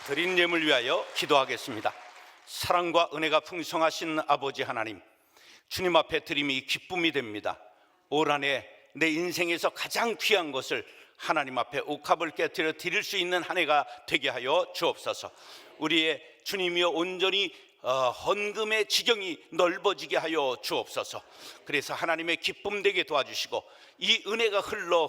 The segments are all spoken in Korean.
드린 예물 위하여 기도하겠습니다. 사랑과 은혜가 풍성하신 아버지 하나님, 주님 앞에 드림이 기쁨이 됩니다. 올 한 해 내 인생에서 가장 귀한 것을 하나님 앞에 옥합을 깨뜨려 드릴 수 있는 한 해가 되게 하여 주옵소서. 우리의 주님이여 온전히 헌금의 지경이 넓어지게 하여 주옵소서. 그래서 하나님의 기쁨 되게 도와주시고 이 은혜가 흘러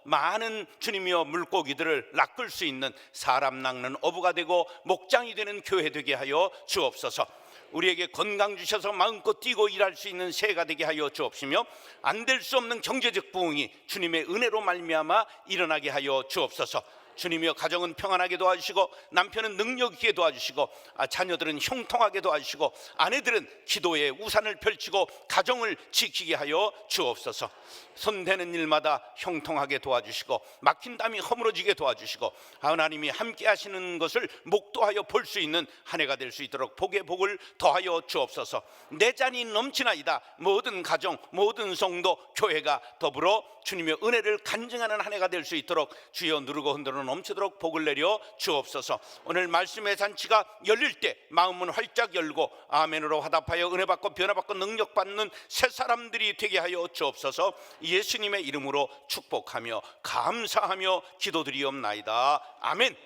많은 주님이여 물고기들을 낚을 수 있는 사람 낚는 어부가 되고 목장이 되는 교회 되게 하여 주옵소서. 우리에게 건강 주셔서 마음껏 뛰고 일할 수 있는 새해가 되게 하여 주옵시며 안 될 수 없는 경제적 부흥이 주님의 은혜로 말미암아 일어나게 하여 주옵소서. 주님이여 가정은 평안하게 도와주시고 남편은 능력 있게 도와주시고 자녀들은 형통하게 도와주시고 아내들은 기도의 우산을 펼치고 가정을 지키게 하여 주옵소서. 손대는 일마다 형통하게 도와주시고 막힌 담이 허물어지게 도와주시고 하나님이 함께 하시는 것을 목도하여 볼 수 있는 한 해가 될 수 있도록 복의 복을 더하여 주옵소서. 내 잔이 넘치나이다. 모든 가정 모든 성도 교회가 더불어 주님의 은혜를 간증하는 한 해가 될 수 있도록 주여 누르고 흔들어 넘치도록 복을 내려 주옵소서. 오늘 말씀의 잔치가 열릴 때 마음은 활짝 열고 아멘으로 화답하여 은혜 받고 변화 받고 능력 받는 새 사람들이 되게 하여 주옵소서. 예수님의 이름으로 축복하며 감사하며 기도드리옵나이다. 아멘.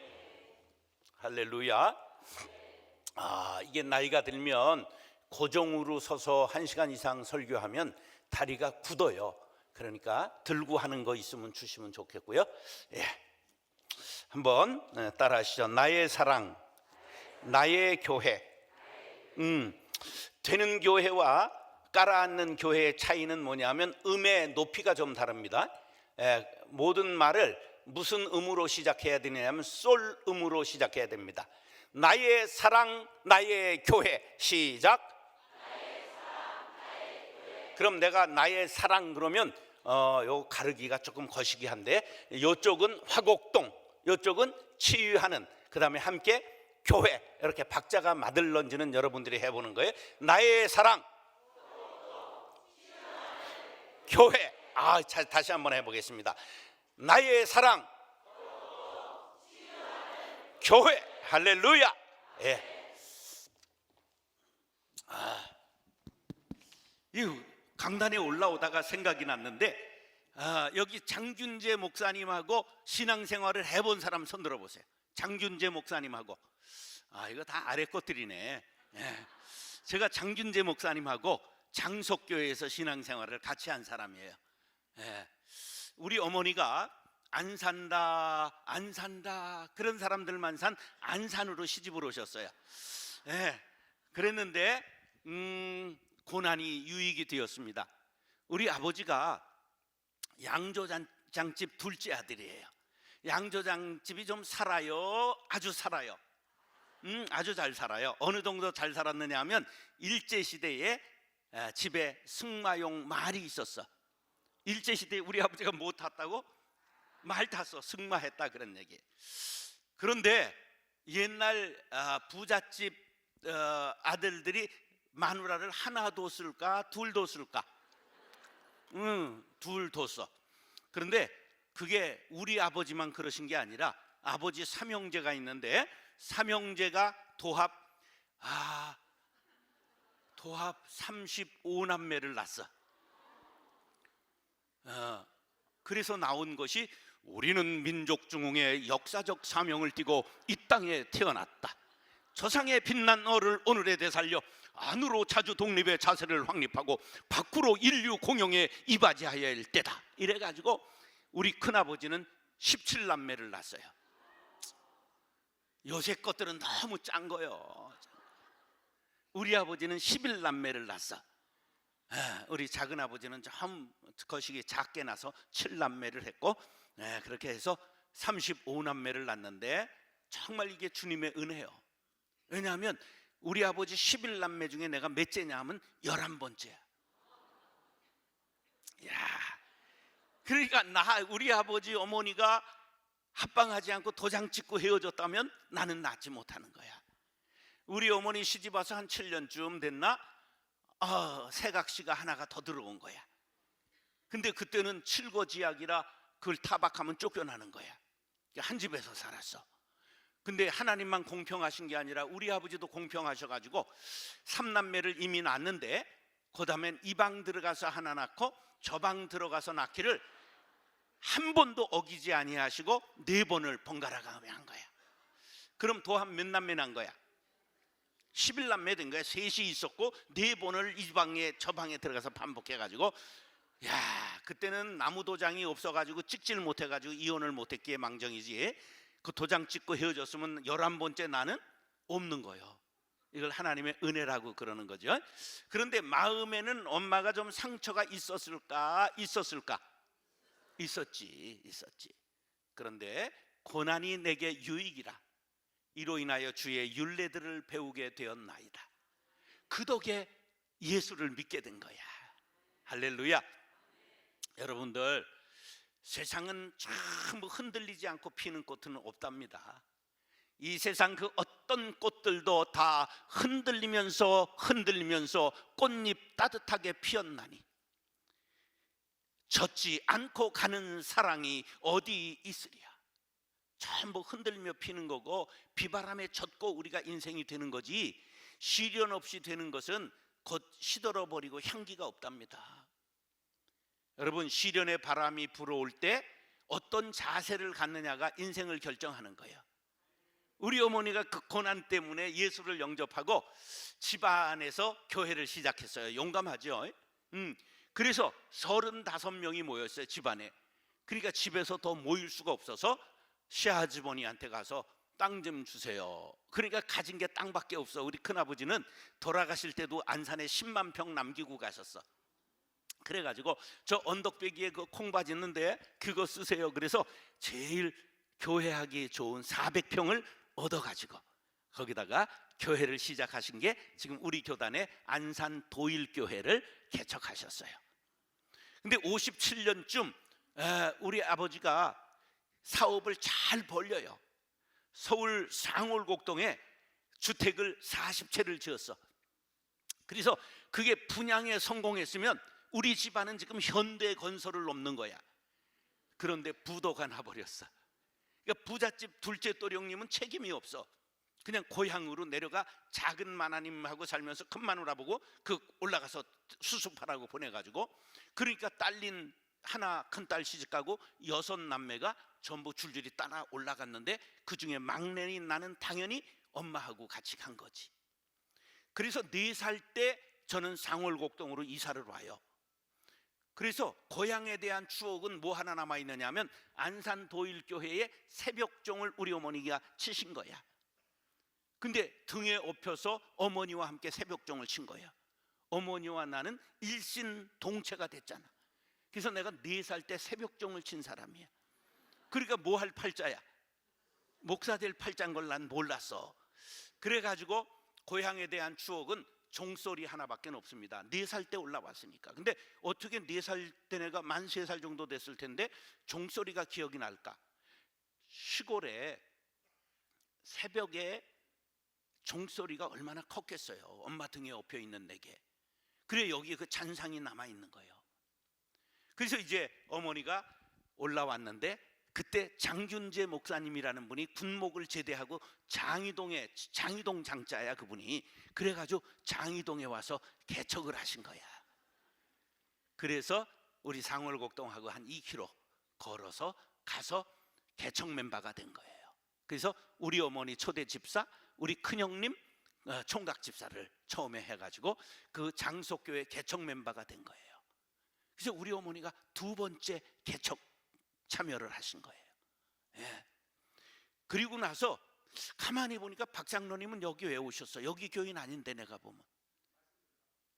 할렐루야. 이게 나이가 들면 고정으로 서서 1시간 이상 설교하면 다리가 굳어요. 그러니까 들고 하는 거 있으면 주시면 좋겠고요. 한번 따라 하시죠. 나의 사랑, 나의 교회. 되는 교회와 깔아앉는 교회의 차이는 뭐냐면 음의 높이가 좀 다릅니다. 모든 말을 무슨 음으로 시작해야 되냐면 솔 음으로 시작해야 됩니다. 나의 사랑, 나의 교회. 시작. 나의 사랑, 나의 교회. 그럼 내가 나의 사랑 그러면 요 가르기가 조금 거시기한데 요쪽은 화곡동, 요쪽은 치유하는, 그 다음에 함께 교회, 이렇게 박자가 맞을런지는 여러분들이 해보는 거예요. 나의 사랑, 교회. 다시 한번 해보겠습니다. 나의 사랑, 교회. 할렐루야. 이 강단에 올라오다가 생각이 났는데 여기 장균재 목사님하고 신앙생활을 해본 사람 손 들어보세요. 장균재 목사님하고 이거 다 아래 것들이네. 제가 장균재 목사님하고 장석교회에서 신앙생활을 같이 한 사람이에요. 우리 어머니가 안 산다 그런 사람들만 산 안산으로 시집을 오셨어요. 그랬는데 고난이 유익이 되었습니다. 우리 아버지가 양조장집 둘째 아들이에요. 양조장집이 좀 살아요. 아주 살아요. 아주 잘 살아요. 어느 정도 잘 살았느냐 하면 일제시대에 집에 승마용 말이 있었어. 일제시대에 우리 아버지가 뭐 탔다고? 말 탔어. 승마했다 그런 얘기. 그런데 옛날 부잣집 아들들이 마누라를 하나 뒀을까 둘 뒀을까? 둘 뒀어. 그런데 그게 우리 아버지만 그러신 게 아니라 아버지 삼형제가 있는데 삼형제가 도합 35남매를 낳았어. 그래서 나온 것이 우리는 민족 중흥의 역사적 사명을 띠고 이 땅에 태어났다. 저상에 빛난 너를 오늘에 되살려 안으로 자주 독립의 자세를 확립하고 밖으로 인류 공영에 이바지하여야 할 때다. 이래가지고 우리 큰아버지는 17남매를 낳았어요. 요새 것들은 너무 짠 거요. 우리 아버지는 11남매를 낳았어. 우리 작은아버지는 좀 거시기 작게 나서 7남매를 했고 그렇게 해서 35남매를 낳았는데 정말 이게 주님의 은혜요. 왜냐하면 우리 아버지 11남매 중에 내가 몇째냐 하면 11번째야. 그러니까 우리 아버지 어머니가 합방하지 않고 도장 찍고 헤어졌다면 나는 낳지 못하는 거야. 우리 어머니 시집 와서 한 7년쯤 됐나? 새각시가 하나가 더 들어온 거야. 근데 그때는 칠거지약이라 그걸 타박하면 쫓겨나는 거야. 한 집에서 살았어. 근데 하나님만 공평하신 게 아니라 우리 아버지도 공평하셔가지고 삼남매를 이미 낳았는데 그 다음엔 이 방 들어가서 하나 낳고 저 방 들어가서 낳기를 한 번도 어기지 아니하시고 4번을 번갈아 가며 한 거야. 그럼 도합 몇 남매 난 거야? 11남매 된 거야. 셋이 있었고 4번을 이 방에 저 방에 들어가서 반복해가지고, 야, 그때는 나무 도장이 없어가지고 찍지를 못해가지고 이혼을 못했기에 망정이지, 그 도장 찍고 헤어졌으면 11번째 나는 없는 거예요. 이걸 하나님의 은혜라고 그러는 거죠. 그런데 마음에는 엄마가 좀 상처가 있었을까? 있었지. 그런데 고난이 내게 유익이라 이로 인하여 주의 율례들을 배우게 되었나이다. 그 덕에 예수를 믿게 된 거야. 할렐루야. 여러분들, 세상은 전부 흔들리지 않고 피는 꽃은 없답니다. 이 세상 그 어떤 꽃들도 다 흔들리면서 꽃잎 따뜻하게 피었나니 젖지 않고 가는 사랑이 어디 있으랴. 전부 흔들며 피는 거고 비바람에 젖고 우리가 인생이 되는 거지, 시련 없이 되는 것은 곧 시들어버리고 향기가 없답니다. 여러분, 시련의 바람이 불어올 때 어떤 자세를 갖느냐가 인생을 결정하는 거예요. 우리 어머니가 그 고난 때문에 예수를 영접하고 집안에서 교회를 시작했어요. 용감하죠. 그래서 35명이 모였어요, 집안에. 그러니까 집에서 더 모일 수가 없어서 시아주머니한테 가서 땅 좀 주세요. 그러니까 가진 게 땅밖에 없어. 우리 큰아버지는 돌아가실 때도 안산에 10만 평 남기고 가셨어. 그래가지고 저 언덕배기에 그 콩밭 있는데 그거 쓰세요. 그래서 제일 교회하기 좋은 400평을 얻어가지고 거기다가 교회를 시작하신 게 지금 우리 교단의 안산 도일교회를 개척하셨어요. 근데 57년쯤 우리 아버지가 사업을 잘 벌려요. 서울 상월곡동에 주택을 40채를 지었어. 그래서 그게 분양에 성공했으면 우리 집안은 지금 현대건설을 넘는 거야. 그런데 부도가 나버렸어. 그러니까 부잣집 둘째 또령님은 책임이 없어. 그냥 고향으로 내려가 작은 마나님하고 살면서 큰 마누라 보고 그 올라가서 수습하라고 보내가지고, 그러니까 딸린 하나 큰딸 시집가고 6남매가 전부 줄줄이 따라 올라갔는데 그 중에 막내인 나는 당연히 엄마하고 같이 간 거지. 그래서 4살 때 저는 상월곡동으로 이사를 와요. 그래서 고향에 대한 추억은 뭐 하나 남아있느냐 하면 안산 도일교회의 새벽종을 우리 어머니가 치신 거야. 근데 등에 업혀서 어머니와 함께 새벽종을 친 거야. 어머니와 나는 일신동체가 됐잖아. 그래서 내가 4살 때 새벽종을 친 사람이야. 그러니까 뭐 할 팔자야? 목사 될 팔자인 걸 난 몰랐어. 그래가지고 고향에 대한 추억은 종소리 하나밖에 없습니다. 4살 때 올라왔으니까. 근데 어떻게 4살 때 내가 만 3살 정도 됐을 텐데 종소리가 기억이 날까? 시골에 새벽에 종소리가 얼마나 컸겠어요. 엄마 등에 업혀 있는 내게. 그래, 여기에 그 잔상이 남아 있는 거예요. 그래서 이제 어머니가 올라왔는데 그때 장균재 목사님이라는 분이 군목을 제대하고 장이동 장자야 그분이. 그래가지고 장이동에 와서 개척을 하신 거야. 그래서 우리 상월곡동하고 한 2km 걸어서 가서 개척 멤버가 된 거예요. 그래서 우리 어머니 초대 집사, 우리 큰형님 총각 집사를 처음에 해가지고 그 장속교회 개척 멤버가 된 거예요. 그래서 우리 어머니가 2번째 개척 참여를 하신 거예요. 예. 그리고 나서 가만히 보니까 박 장로님은 여기 왜 오셨어? 여기 교인 아닌데 내가 보면.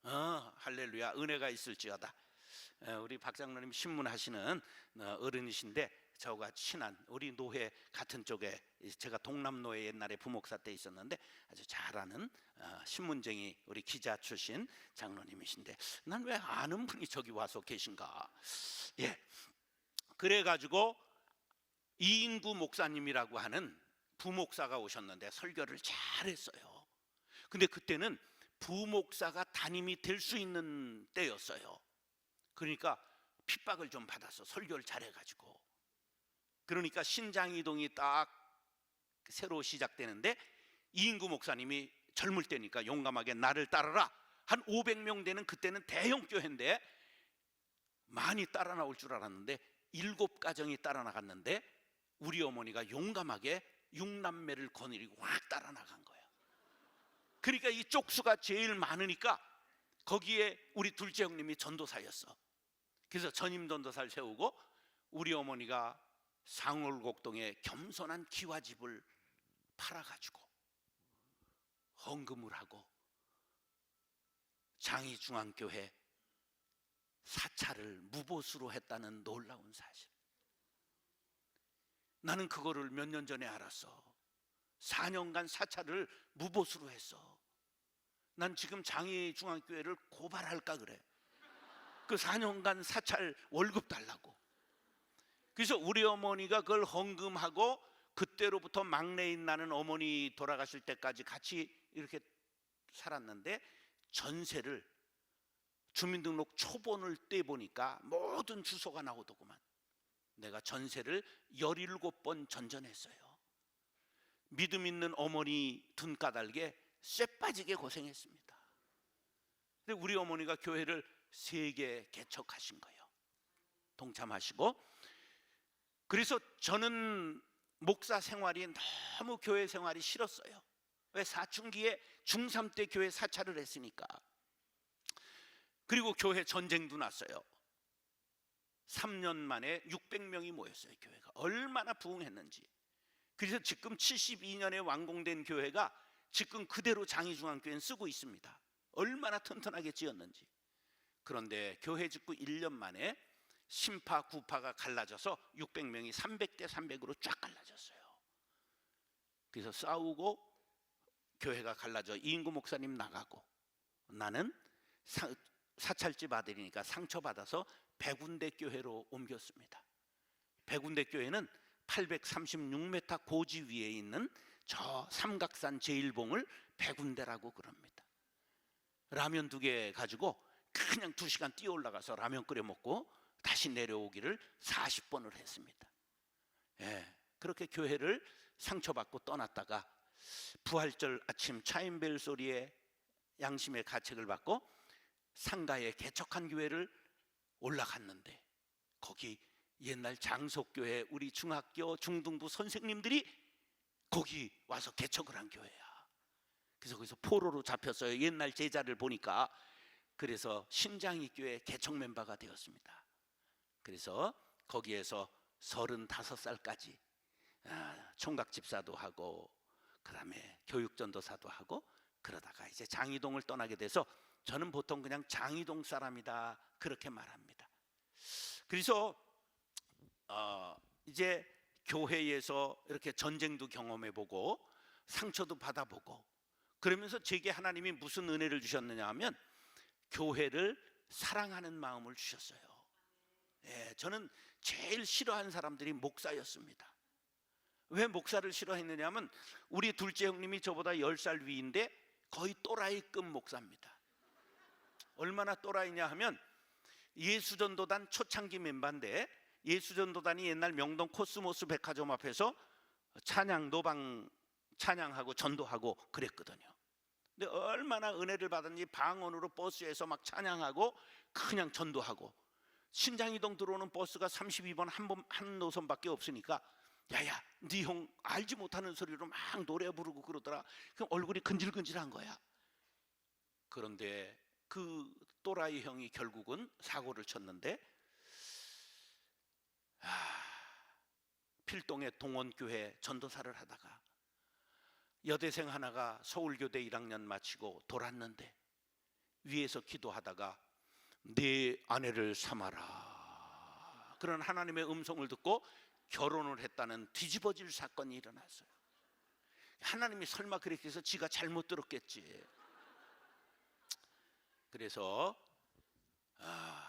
할렐루야, 은혜가 있을지어다. 우리 박 장로님 신문하시는 어른이신데 저와 친한 우리 노회 같은 쪽에, 제가 동남노회 옛날에 부목사 때 있었는데 아주 잘 아는 신문쟁이 우리 기자 출신 장로님이신데 난 왜 아는 분이 저기 와서 계신가. 예. 그래가지고 이인구 목사님이라고 하는 부목사가 오셨는데 설교를 잘했어요. 근데 그때는 부목사가 담임이 될 수 있는 때였어요. 그러니까 핍박을 좀 받았어, 설교를 잘해가지고. 그러니까 신장이동이 딱 새로 시작되는데 이인구 목사님이 젊을 때니까 용감하게 나를 따르라. 한 500명 되는 그때는 대형 교회인데 많이 따라 나올 줄 알았는데 7가정이 따라 나갔는데 우리 어머니가 용감하게 6남매를 거느리고 확 따라 나간 거예요. 그러니까 이 쪽수가 제일 많으니까 거기에 우리 둘째 형님이 전도사였어. 그래서 전임 전도사를 세우고 우리 어머니가 상월곡동에 겸손한 기와집을 팔아가지고 헌금을 하고 장희중앙교회 사찰을 무보수로 했다는 놀라운 사실. 나는 그거를 몇 년 전에 알았어. 4년간 사찰을 무보수로 했어. 난 지금 장희중앙교회를 고발할까 그래. 그 4년간 사찰 월급 달라고. 그래서 우리 어머니가 그걸 헌금하고 그때로부터 막내인 나는 어머니 돌아가실 때까지 같이 이렇게 살았는데 전세를 주민등록 초본을 떼보니까 모든 주소가 나오더구만. 내가 전세를 17번 전전했어요. 믿음 있는 어머니 등까닭에 쇠 빠지게 고생했습니다. 근데 우리 어머니가 교회를 3개 개척하신 거예요. 동참하시고. 그래서 저는 목사 생활이 너무 교회 생활이 싫었어요. 왜? 사춘기에 중3 때 교회 사찰을 했으니까. 그리고 교회 전쟁도 났어요. 3년 만에 600명이 모였어요. 교회가 얼마나 부흥했는지. 그래서 지금 72년에 완공된 교회가 지금 그대로 장희중앙교회는 쓰고 있습니다. 얼마나 튼튼하게 지었는지. 그런데 교회 짓고 1년 만에 신파 구파가 갈라져서 600명이 300대 300으로 쫙 갈라졌어요. 그래서 싸우고 교회가 갈라져 이인구 목사님 나가고 나는 사찰집 아들이니까 상처받아서 백운대 교회로 옮겼습니다. 백운대 교회는 836m 고지 위에 있는 저 삼각산 제일봉을 백운대라고 그럽니다. 라면 2개 가지고 그냥 2시간 뛰어 올라가서 라면 끓여 먹고 다시 내려오기를 40번을 했습니다. 그렇게 교회를 상처받고 떠났다가 부활절 아침 차인벨 소리에 양심의 가책을 받고 상가에 개척한 교회를 올라갔는데 거기 옛날 장속교회 우리 중학교 중등부 선생님들이 거기 와서 개척을 한 교회야. 그래서 거기서 포로로 잡혔어요. 옛날 제자를 보니까. 그래서 신장이 교회 개척 멤버가 되었습니다. 그래서 거기에서 35살까지 총각집사도 하고 그다음에 교육전도사도 하고 그러다가 이제 장이동을 떠나게 돼서 저는 보통 그냥 장이동 사람이다 그렇게 말합니다. 그래서 이제 교회에서 이렇게 전쟁도 경험해보고 상처도 받아보고 그러면서 제게 하나님이 무슨 은혜를 주셨느냐 하면 교회를 사랑하는 마음을 주셨어요. 저는 제일 싫어하는 사람들이 목사였습니다. 왜 목사를 싫어했느냐 하면 우리 둘째 형님이 저보다 10살 위인데 거의 또라이급 목사입니다. 얼마나 또라이냐 하면 예수전도단 초창기 멤버인데 예수전도단이 옛날 명동 코스모스 백화점 앞에서 찬양 노방 찬양하고 전도하고 그랬거든요. 근데 얼마나 은혜를 받았는지 방언으로 버스에서 막 찬양하고 그냥 전도하고 신장이동 들어오는 버스가 32번 한 노선밖에 없으니까 야야 네 형 알지 못하는 소리로 막 노래 부르고 그러더라. 그럼 얼굴이 근질근질한 거야. 그런데 그 또라이 형이 결국은 사고를 쳤는데 필동의 동원교회 전도사를 하다가 여대생 하나가 서울교대 1학년 마치고 돌았는데 위에서 기도하다가 네 아내를 삼아라 그런 하나님의 음성을 듣고 결혼을 했다는 뒤집어질 사건이 일어났어요. 하나님이 설마 그렇게 해서 지가 잘못 들었겠지. 그래서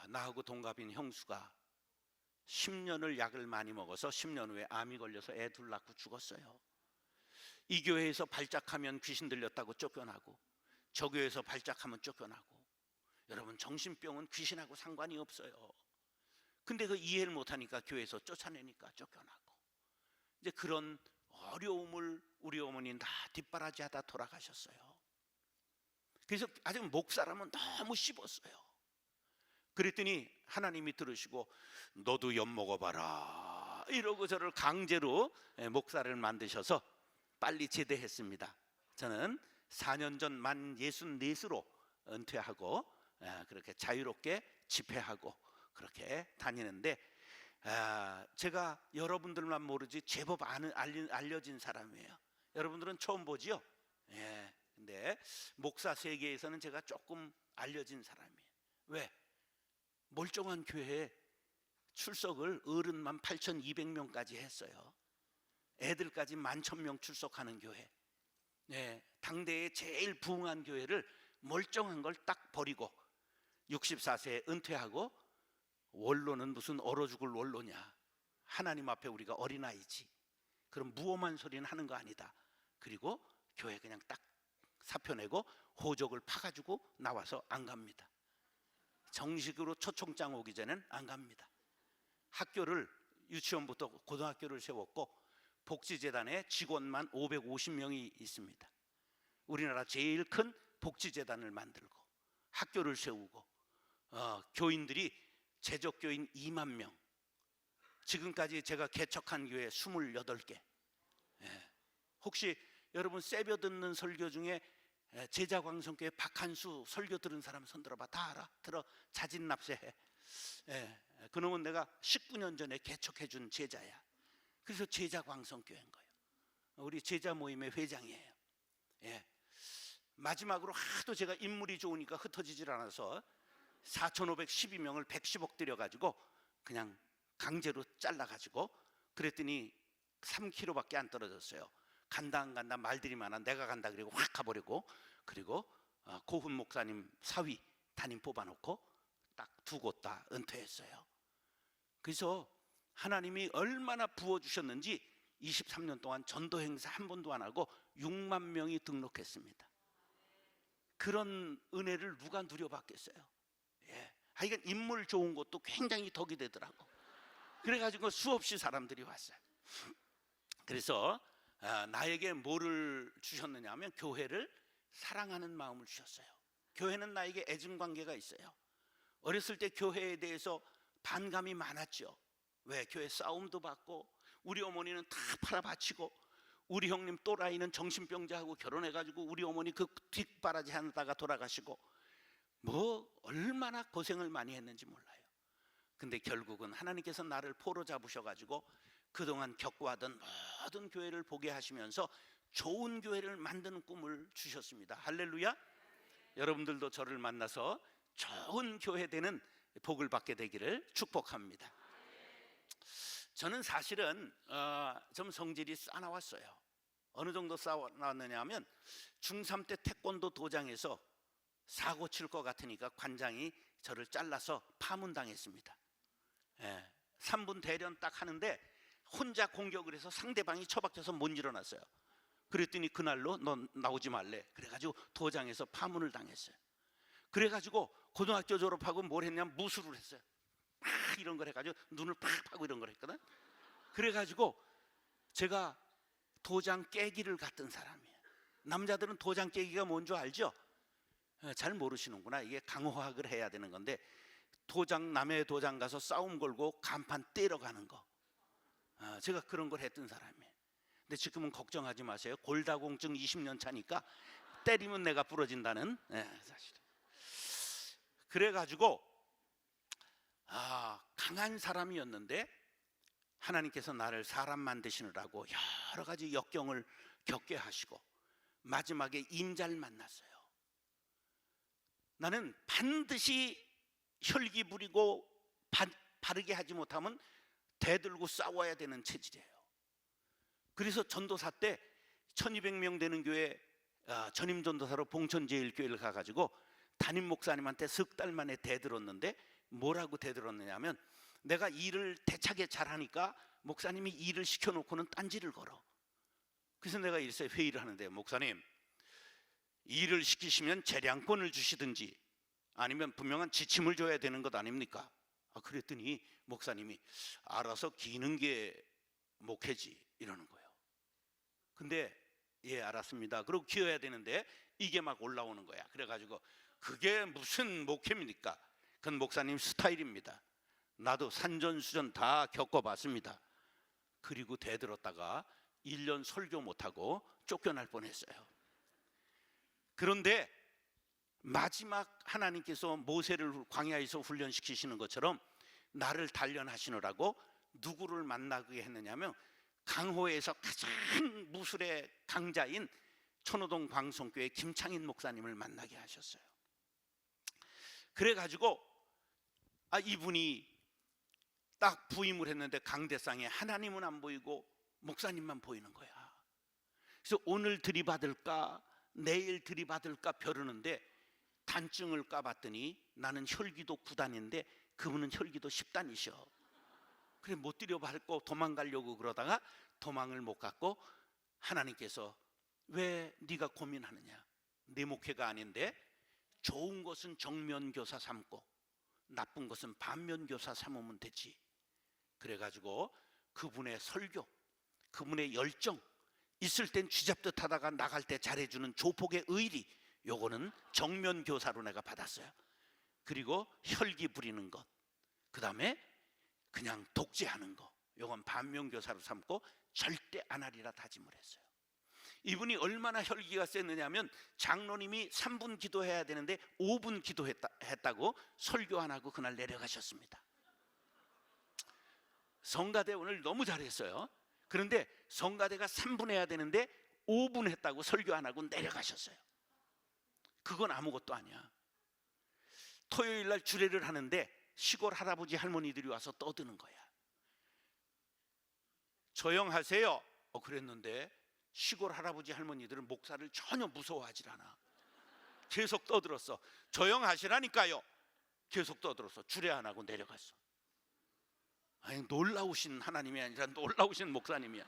나하고 동갑인 형수가 10년을 약을 많이 먹어서 10년 후에 암이 걸려서 애 둘 낳고 죽었어요. 이 교회에서 발작하면 귀신 들렸다고 쫓겨나고 저 교회에서 발작하면 쫓겨나고. 여러분 정신병은 귀신하고 상관이 없어요. 근데 그 이해를 못하니까 교회에서 쫓아내니까 쫓겨나고. 이제 그런 어려움을 우리 어머니 다 뒷바라지하다 돌아가셨어요. 그래서 아직 목사라면 너무 씹었어요. 그랬더니 하나님이 들으시고 너도 엿 먹어봐라 이러고 저를 강제로 목사를 만드셔서 빨리 제대했습니다. 저는 4년 전 만 64으로 은퇴하고 그렇게 자유롭게 집회하고 그렇게 다니는데, 제가 여러분들만 모르지 제법 알려진 사람이에요. 여러분들은 처음 보지요? 예. 근데 목사 세계에서는 제가 조금 알려진 사람이에요. 왜? 멀쩡한 교회에 출석을 어른만 8,200명까지 했어요. 애들까지 11,000명 출석하는 교회. 네, 당대에 제일 부흥한 교회를 멀쩡한 걸 딱 버리고 64세에 은퇴하고, 원로는 무슨 얼어 죽을 원로냐, 하나님 앞에 우리가 어린아이지, 그럼 무엄한 소리는 하는 거 아니다. 그리고 교회 그냥 딱 사표 내고 호적을 파가지고 나와서 안 갑니다. 정식으로 초청장 오기 전엔 안 갑니다. 학교를 유치원부터 고등학교를 세웠고 복지재단에 직원만 550명이 있습니다. 우리나라 제일 큰 복지재단을 만들고 학교를 세우고 교인들이 재적교인 2만 명, 지금까지 제가 개척한 교회 28개. 혹시 여러분 세벼 듣는 설교 중에 제자광성교회 박한수 설교 들은 사람 손 들어봐. 다 알아? 들어. 자진납세해. 그놈은 내가 19년 전에 개척해 준 제자야. 그래서 제자광성교회인 거예요. 우리 제자 모임의 회장이에요. 마지막으로 하도 제가 인물이 좋으니까 흩어지질 않아서 4,512명을 110억 들여가지고 그냥 강제로 잘라가지고, 그랬더니 3km밖에 안 떨어졌어요. 간다 안 간다 말들이 많아. 내가 간다 그리고 확 가버리고, 그리고 고훈 목사님 사위 담임 뽑아놓고 딱 두 곳 다 은퇴했어요. 그래서 하나님이 얼마나 부어주셨는지 23년 동안 전도 행사 한 번도 안 하고 6만 명이 등록했습니다. 그런 은혜를 누가 누려봤겠어요? 하여간 인물 좋은 것도 굉장히 덕이 되더라고. 그래가지고 수없이 사람들이 왔어요. 그래서 나에게 뭐를 주셨느냐 하면 교회를 사랑하는 마음을 주셨어요. 교회는 나에게 애증관계가 있어요. 어렸을 때 교회에 대해서 반감이 많았죠. 왜? 교회 싸움도 받고, 우리 어머니는 다 팔아바치고, 우리 형님 또라이는 정신병자하고 결혼해가지고 우리 어머니 그 뒷바라지 하다가 돌아가시고, 뭐 얼마나 고생을 많이 했는지 몰라요. 근데 결국은 하나님께서 나를 포로 잡으셔가지고 그동안 겪고하던 모든 교회를 보게 하시면서 좋은 교회를 만드는 꿈을 주셨습니다. 할렐루야. 여러분들도 저를 만나서 좋은 교회 되는 복을 받게 되기를 축복합니다. 저는 사실은 좀 성질이 싸나왔어요. 어느 정도 싸나왔느냐 하면 중3 때 태권도 도장에서 사고 칠 것 같으니까 관장이 저를 잘라서 파문당했습니다. 3분 대련 딱 하는데 혼자 공격을 해서 상대방이 처박혀서 못 일어났어요. 그랬더니 그날로 넌 나오지 말래. 그래가지고 도장에서 파문을 당했어요. 그래가지고 고등학교 졸업하고 뭘 했냐면 무술을 했어요. 막 이런 걸 해가지고 눈을 팍 파고 이런 걸 했거든. 그래가지고 제가 도장 깨기를 갔던 사람이에요. 남자들은 도장 깨기가 뭔 줄 알죠? 잘 모르시는구나. 이게 강호학을 해야 되는 건데, 도장, 남의 도장 가서 싸움 걸고 간판 때려 가는 거, 제가 그런 걸 했던 사람이에요. 근데 지금은 걱정하지 마세요. 골다공증 20년 차니까 때리면 내가 부러진다는 사실. 그래가지고 강한 사람이었는데 하나님께서 나를 사람 만드시느라고 여러 가지 역경을 겪게 하시고 마지막에 인자를 만났어요. 나는 반드시 혈기 부리고 바르게 하지 못하면 대들고 싸워야 되는 체질이에요. 그래서 전도사 때 1200명 되는 교회 전임 전도사로 봉천제일교회를 가가지고 담임 목사님한테 석 달 만에 대들었는데, 뭐라고 대들었느냐면 내가 일을 대차게 잘하니까 목사님이 일을 시켜놓고는 딴지를 걸어. 그래서 내가 일세 회의를 하는데, 목사님 일을 시키시면 재량권을 주시든지 아니면 분명한 지침을 줘야 되는 것 아닙니까? 그랬더니 목사님이 알아서 기는 게 목회지 이러는 거예요. 근데 예, 알았습니다. 그리고 기어야 되는데 이게 막 올라오는 거야. 그래가지고 그게 무슨 목회입니까? 그건 목사님 스타일입니다. 나도 산전수전 다 겪어봤습니다. 그리고 대들었다가 1년 설교 못하고 쫓겨날 뻔했어요. 그런데 마지막 하나님께서 모세를 광야에서 훈련시키시는 것처럼 나를 단련하시느라고 누구를 만나게 했느냐면 강호에서 가장 무술의 강자인 천호동 광성교회 김창인 목사님을 만나게 하셨어요. 그래가지고 이분이 딱 부임을 했는데 강대상에 하나님은 안 보이고 목사님만 보이는 거야. 그래서 오늘 들이받을까 내일 들이받을까 벼르는데 단증을 까봤더니 나는 혈기도 9단인데 그분은 혈기도 10단이셔. 그래 못 들여받고 도망가려고 그러다가 도망을 못 갔고 하나님께서 왜 네가 고민하느냐, 내 목회가 아닌데 좋은 것은 정면교사 삼고 나쁜 것은 반면교사 삼으면 되지. 그래가지고 그분의 설교, 그분의 열정, 있을 땐 쥐잡듯 하다가 나갈 때 잘해주는 조폭의 의리, 요거는 정면교사로 내가 받았어요. 그리고 혈기 부리는 것, 그 다음에 그냥 독재하는 거, 요건 반면교사로 삼고 절대 안 하리라 다짐을 했어요. 이분이 얼마나 혈기가 셌느냐면 장로님이 3분 기도해야 되는데 5분 기도했다고 설교 안 하고 그날 내려가셨습니다. 성가대 오늘 너무 잘했어요. 그런데 성가대가 3분 해야 되는데 5분 했다고 설교 안 하고 내려가셨어요. 그건 아무것도 아니야. 토요일 날 주례를 하는데 시골 할아버지 할머니들이 와서 떠드는 거야. 조용하세요. 그랬는데 시골 할아버지 할머니들은 목사를 전혀 무서워하지 않아. 계속 떠들었어. 조용하시라니까요. 계속 떠들었어. 주례 안 하고 내려갔어. 아니, 놀라우신 하나님이 아니라 놀라우신 목사님이야.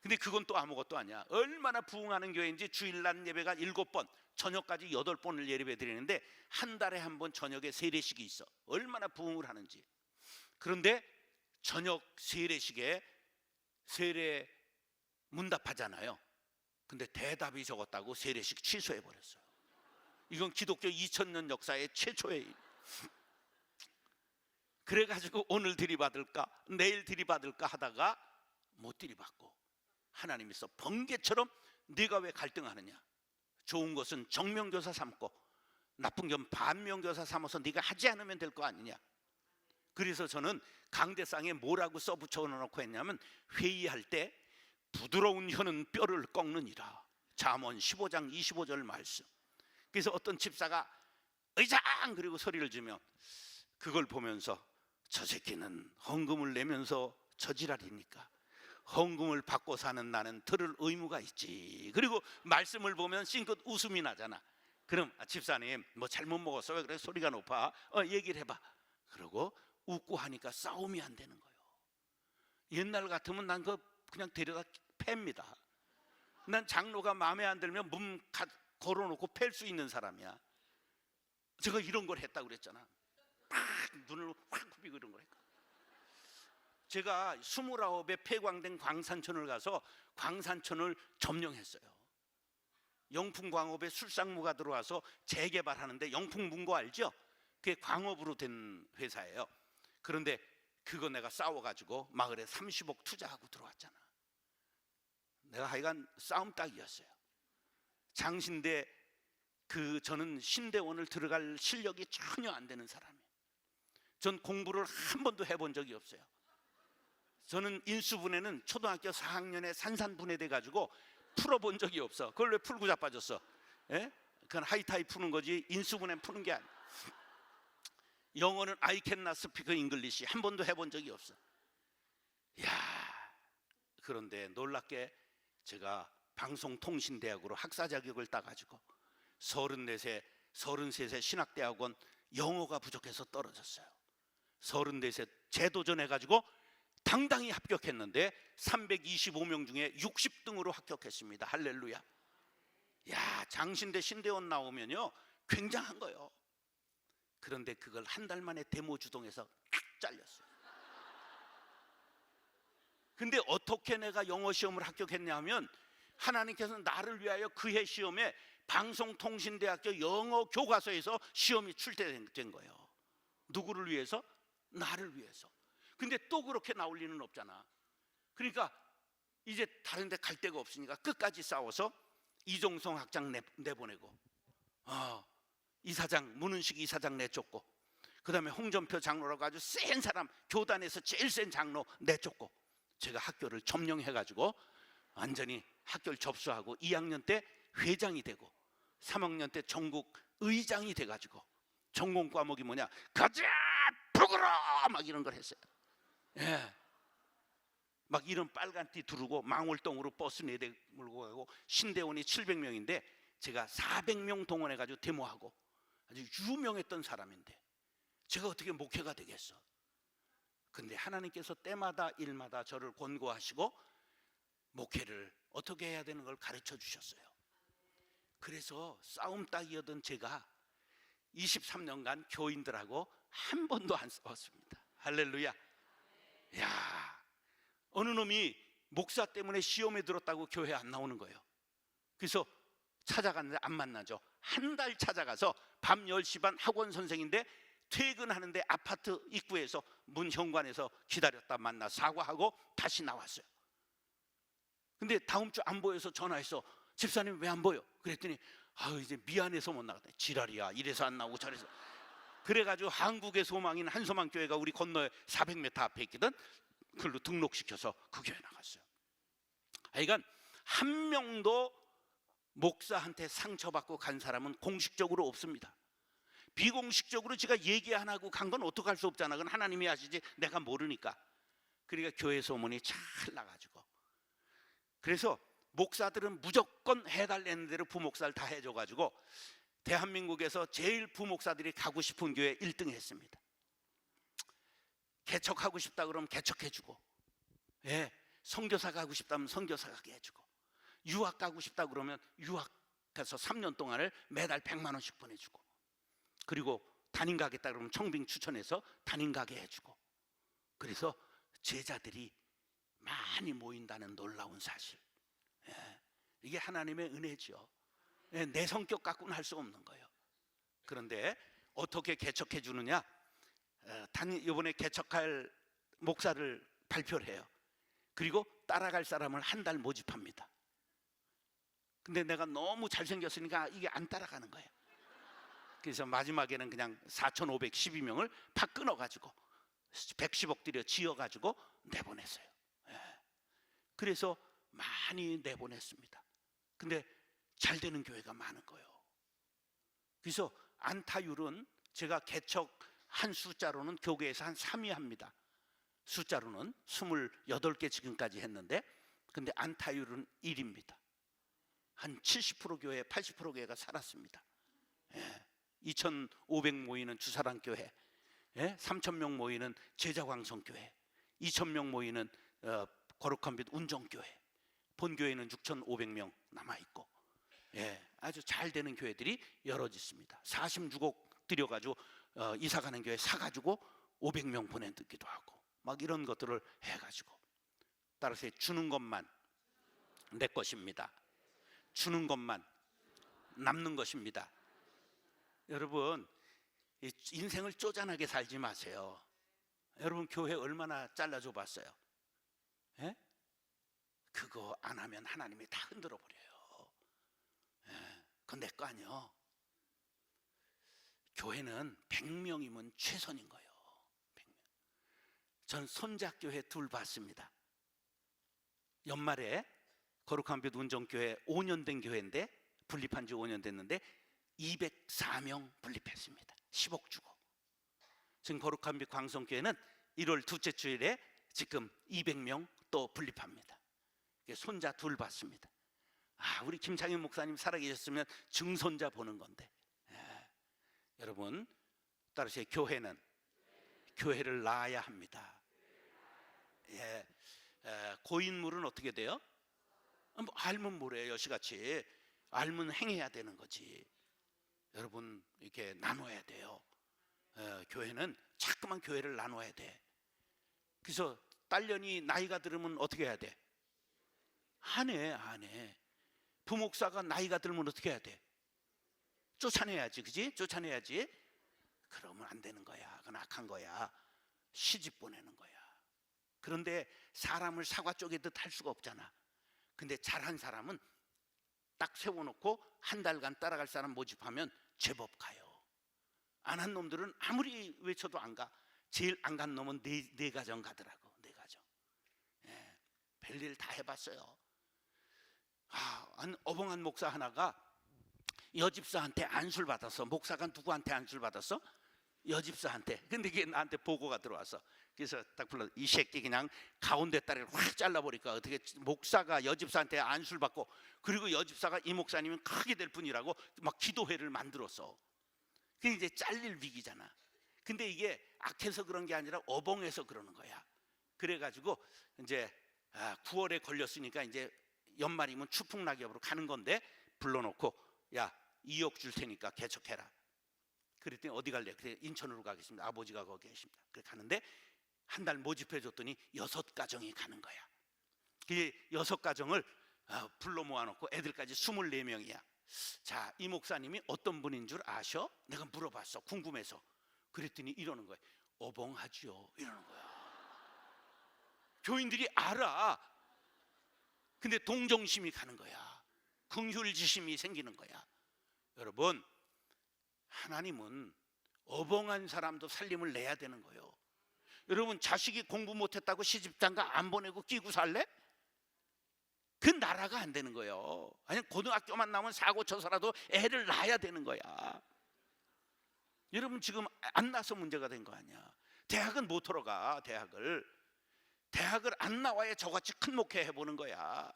근데 그건 또 아무것도 아니야. 얼마나 부흥하는 교회인지 주일날 예배가 7번, 저녁까지 8번을 예배 드리는데 한 달에 한 번 저녁에 세례식이 있어. 얼마나 부흥을 하는지. 그런데 저녁 세례식에 세례 문답하잖아요. 근데 대답이 적었다고 세례식 취소해버렸어요. 이건 기독교 2000년 역사의 최초의 일. 그래가지고 오늘 들이받을까 내일 들이받을까 하다가 못 들이받고 하나님께서 번개처럼 네가 왜 갈등하느냐, 좋은 것은 정면교사 삼고 나쁜 건 반면교사 삼아서 네가 하지 않으면 될 거 아니냐. 그래서 저는 강대상에 뭐라고 써붙여 놓고 했냐면 회의할 때 부드러운 혀는 뼈를 꺾느니라. 잠언 15장 25절 말씀. 그래서 어떤 집사가 의장 그리고 소리를 지면 그걸 보면서 저 새끼는 헌금을 내면서 저지랄이니까 헌금을 받고 사는 나는 들을 의무가 있지. 그리고 말씀을 보면 싱긋 웃음이 나잖아. 그럼 집사님 뭐 잘못 먹었어 왜 그래 소리가 높아, 얘기를 해봐. 그러고 웃고 하니까 싸움이 안 되는 거예요. 옛날 같으면 난 그냥 데려다 팹니다. 난 장로가 마음에 안 들면 문 걸어놓고 팰 수 있는 사람이야. 제가 이런 걸 했다고 그랬잖아. 팍 눈을 확 굽히고 이런 걸 했고. 제가 29에 폐광된 광산촌을 가서 광산촌을 점령했어요. 영풍광업에 술상무가 들어와서 재개발하는데 영풍문고 알죠? 그게 광업으로 된 회사예요. 그런데 그거 내가 싸워가지고 마을에 30억 투자하고 들어왔잖아. 내가 하여간 싸움딱이었어요. 장신대 저는 신대원을 들어갈 실력이 전혀 안 되는 사람이에요. 전 공부를 한 번도 해본 적이 없어요. 저는 인수분해는 초등학교 4학년에 산산분해돼 가지고 풀어본 적이 없어. 그걸 왜 풀고 자빠졌어? 예? 그건 하이타이 푸는 거지 인수분해 푸는 게 아니야. 영어는 I cannot speak English 한 번도 해본 적이 없어. 그런데 놀랍게 제가 방송통신대학으로 학사 자격을 따가지고 33세 신학대학원 영어가 부족해서 떨어졌어요. 34세 재도전해가지고 당당히 합격했는데 325명 중에 60등으로 합격했습니다. 할렐루야. 장신대 신대원 나오면요 굉장한 거예요. 그런데 그걸 한 달 만에 대모주동에서 딱 잘렸어요. 근데 어떻게 내가 영어 시험을 합격했냐면 하나님께서 나를 위하여 그해 시험에 방송통신대학교 영어 교과서에서 시험이 출제된 거예요. 누구를 위해서? 나를 위해서. 근데 또 그렇게 나올 리는 없잖아. 그러니까 이제 다른 데 갈 데가 없으니까 끝까지 싸워서 이종성 학장 내보내고, 이사장, 문은식 이사장 내쫓고, 그 다음에 홍준표 장로라고 아주 센 사람, 교단에서 제일 센 장로 내쫓고, 제가 학교를 점령해가지고 완전히 학교를 접수하고 2학년 때 회장이 되고 3학년 때 전국 의장이 돼가지고 전공 과목이 뭐냐? 가자 북으로! 막 이런 걸 했어요. 예. 막 이런 빨간 띠 두르고 망월동으로 버스 4대 몰고 가고, 신대원이 700명인데 제가 400명 동원해가지고 데모하고, 아주 유명했던 사람인데 제가 어떻게 목회가 되겠어? 근데 하나님께서 때마다 일마다 저를 권고하시고 목회를 어떻게 해야 되는 걸 가르쳐 주셨어요. 그래서 싸움 따기였던 제가 23년간 교인들하고 한 번도 안 싸웠습니다. 할렐루야. 야, 어느 놈이 목사 때문에 시험에 들었다고 교회 안 나오는 거예요. 그래서 찾아갔는데 안 만나죠. 한 달 찾아가서 밤 10시 반 학원 선생인데 퇴근하는데 아파트 입구에서 문 현관에서 기다렸다 만나 사과하고 다시 나왔어요. 근데 다음 주 안 보여서 전화해서 집사님 왜 안 보여? 그랬더니 이제 미안해서 못 나갔다. 지랄이야. 이래서 안 나오고 저래서. 그래가지고 한국의 소망인 한소망교회가 우리 건너에 400m 앞에 있거든. 그걸로 등록시켜서 그 교회 나갔어요. 하여간 한 명도 목사한테 상처받고 간 사람은 공식적으로 없습니다. 비공식적으로 제가 얘기 안 하고 간 건 어떡할 수 없잖아. 그건 하나님이 하시지 내가 모르니까. 그러니까 교회 소문이 잘 나가지고, 그래서 목사들은 무조건 해달라는 대로 부목사를 다 해줘가지고 대한민국에서 제일 부목사들이 가고 싶은 교회 1등 했습니다. 개척하고 싶다 그러면 개척해주고, 예, 선교사 가고 싶다면 선교사 가게 해주고, 유학 가고 싶다 그러면 유학 가서 3년 동안을 매달 100만 원씩 보내주고, 그리고 담임 가겠다 그러면 청빙 추천해서 담임 가게 해주고, 그래서 제자들이 많이 모인다는 놀라운 사실. 예, 이게 하나님의 은혜죠. 예, 내 성격 갖고는 할 수 없는 거예요. 그런데 어떻게 개척해 주느냐? 이번에 개척할 목사를 발표를 해요. 그리고 따라갈 사람을 한 달 모집합니다. 근데 내가 너무 잘생겼으니까 이게 안 따라가는 거예요. 그래서 마지막에는 그냥 4,512명을 팍 끊어가지고 110억 들여 지어가지고 내보냈어요. 예. 그래서 많이 내보냈습니다. 근데 잘 되는 교회가 많은 거예요. 그래서 안타율은 제가 개척한 숫자로는 교계에서 한 3위 합니다. 숫자로는 28개 지금까지 했는데, 근데 안타율은 1위입니다. 한 70% 교회, 80% 교회가 살았습니다. 예. 2,500 모이는 주사랑교회, 예? 3,000명 모이는 제자광성교회, 2,000명 모이는 거룩한 빛 운정교회, 본교회는 6,500명 남아있고, 예, 아주 잘 되는 교회들이 여럿 있습니다. 46억 들여가지고 이사가는 교회 사가지고 500명 보내기도 하고 막 이런 것들을 해가지고, 따라서 주는 것만 내 것입니다. 주는 것만 남는 것입니다. 여러분, 인생을 쪼잔하게 살지 마세요. 여러분, 교회 얼마나 잘라줘 봤어요? 예? 그거 안 하면 하나님이 다 흔들어 버려요. 예, 그건 내 거 아니요. 교회는 100명이면 최선인 거예요. 100명. 전 손자교회 2 봤습니다. 연말에 거룩한 빛 운정교회 5년 된 교회인데, 분립한 지 5년 됐는데 204명 분립했습니다. 10억 주고. 지금 거룩한 빛 광성교회는 1월 둘째 주일에 지금 200명 또 분립합니다. 손자 2 봤습니다. 우리 김창현 목사님 살아계셨으면 증손자 보는 건데. 예. 여러분, 따라서 교회는 교회를 낳아야 합니다. 예. 고인물은 어떻게 돼요? 알면 뭐래요? 여시같이 알면 행해야 되는 거지. 여러분, 이렇게 나눠야 돼요. 교회는 자꾸만 교회를 나눠야 돼. 그래서 딸년이 나이가 들으면 어떻게 해야 돼? 안 해. 부목사가 나이가 들면 어떻게 해야 돼? 쫓아내야지, 그지? 쫓아내야지. 그러면 안 되는 거야. 그건 악한 거야. 시집 보내는 거야. 그런데 사람을 사과 쪼개듯 할 수가 없잖아. 근데 잘한 사람은 딱 세워놓고 한 달간 따라갈 사람 모집하면 제법 가요. 안 한 놈들은 아무리 외쳐도 안 가. 제일 안 간 놈은 네 가정 가더라고. 네 가정. 예, 별일 다 해봤어요. 어벙한 목사 하나가 여집사한테 안수를 받았어. 목사가 누구한테 안수를 받았어? 여집사한테. 근데 그게 나한테 보고가 들어왔어. 그래서 딱 불러, 이 새끼 그냥 가운데 다리를 확 잘라버리니까 어떻게 목사가 여집사한테 안수를 받고, 그리고 여집사가 이 목사님은 크게 될 뿐이라고 막 기도회를 만들었어. 그게 이제 잘릴 위기잖아. 근데 이게 악해서 그런 게 아니라 어벙해서 그러는 거야. 그래가지고 이제 9월에 걸렸으니까 이제 연말이면 추풍낙엽으로 가는 건데, 불러놓고 야 2억 줄 테니까 개척해라. 그랬더니 어디 갈래? 그래, 인천으로 가겠습니다. 아버지가 거기 계십니다. 그래 가는데 한 달 모집해 줬더니 6가정이 가는 거야. 그 6가정을 불러 모아놓고 애들까지 24명이야. 자, 이 목사님이 어떤 분인 줄 아셔? 내가 물어봤어. 궁금해서. 그랬더니 이러는 거야. 어벙하지요. 이러는 거야. 교인들이 알아. 근데 동정심이 가는 거야. 긍휼지심이 생기는 거야. 여러분, 하나님은 어벙한 사람도 살림을 내야 되는 거예요. 여러분, 자식이 공부 못했다고 시집장가 안 보내고 끼고 살래? 그 나라가 안 되는 거예요. 아니, 고등학교만 나오면 사고 쳐서라도 애를 낳아야 되는 거야. 여러분, 지금 안 나서 문제가 된 거 아니야. 대학은 못 들어가. 대학을 안 나와야 저같이 큰 목회 해보는 거야.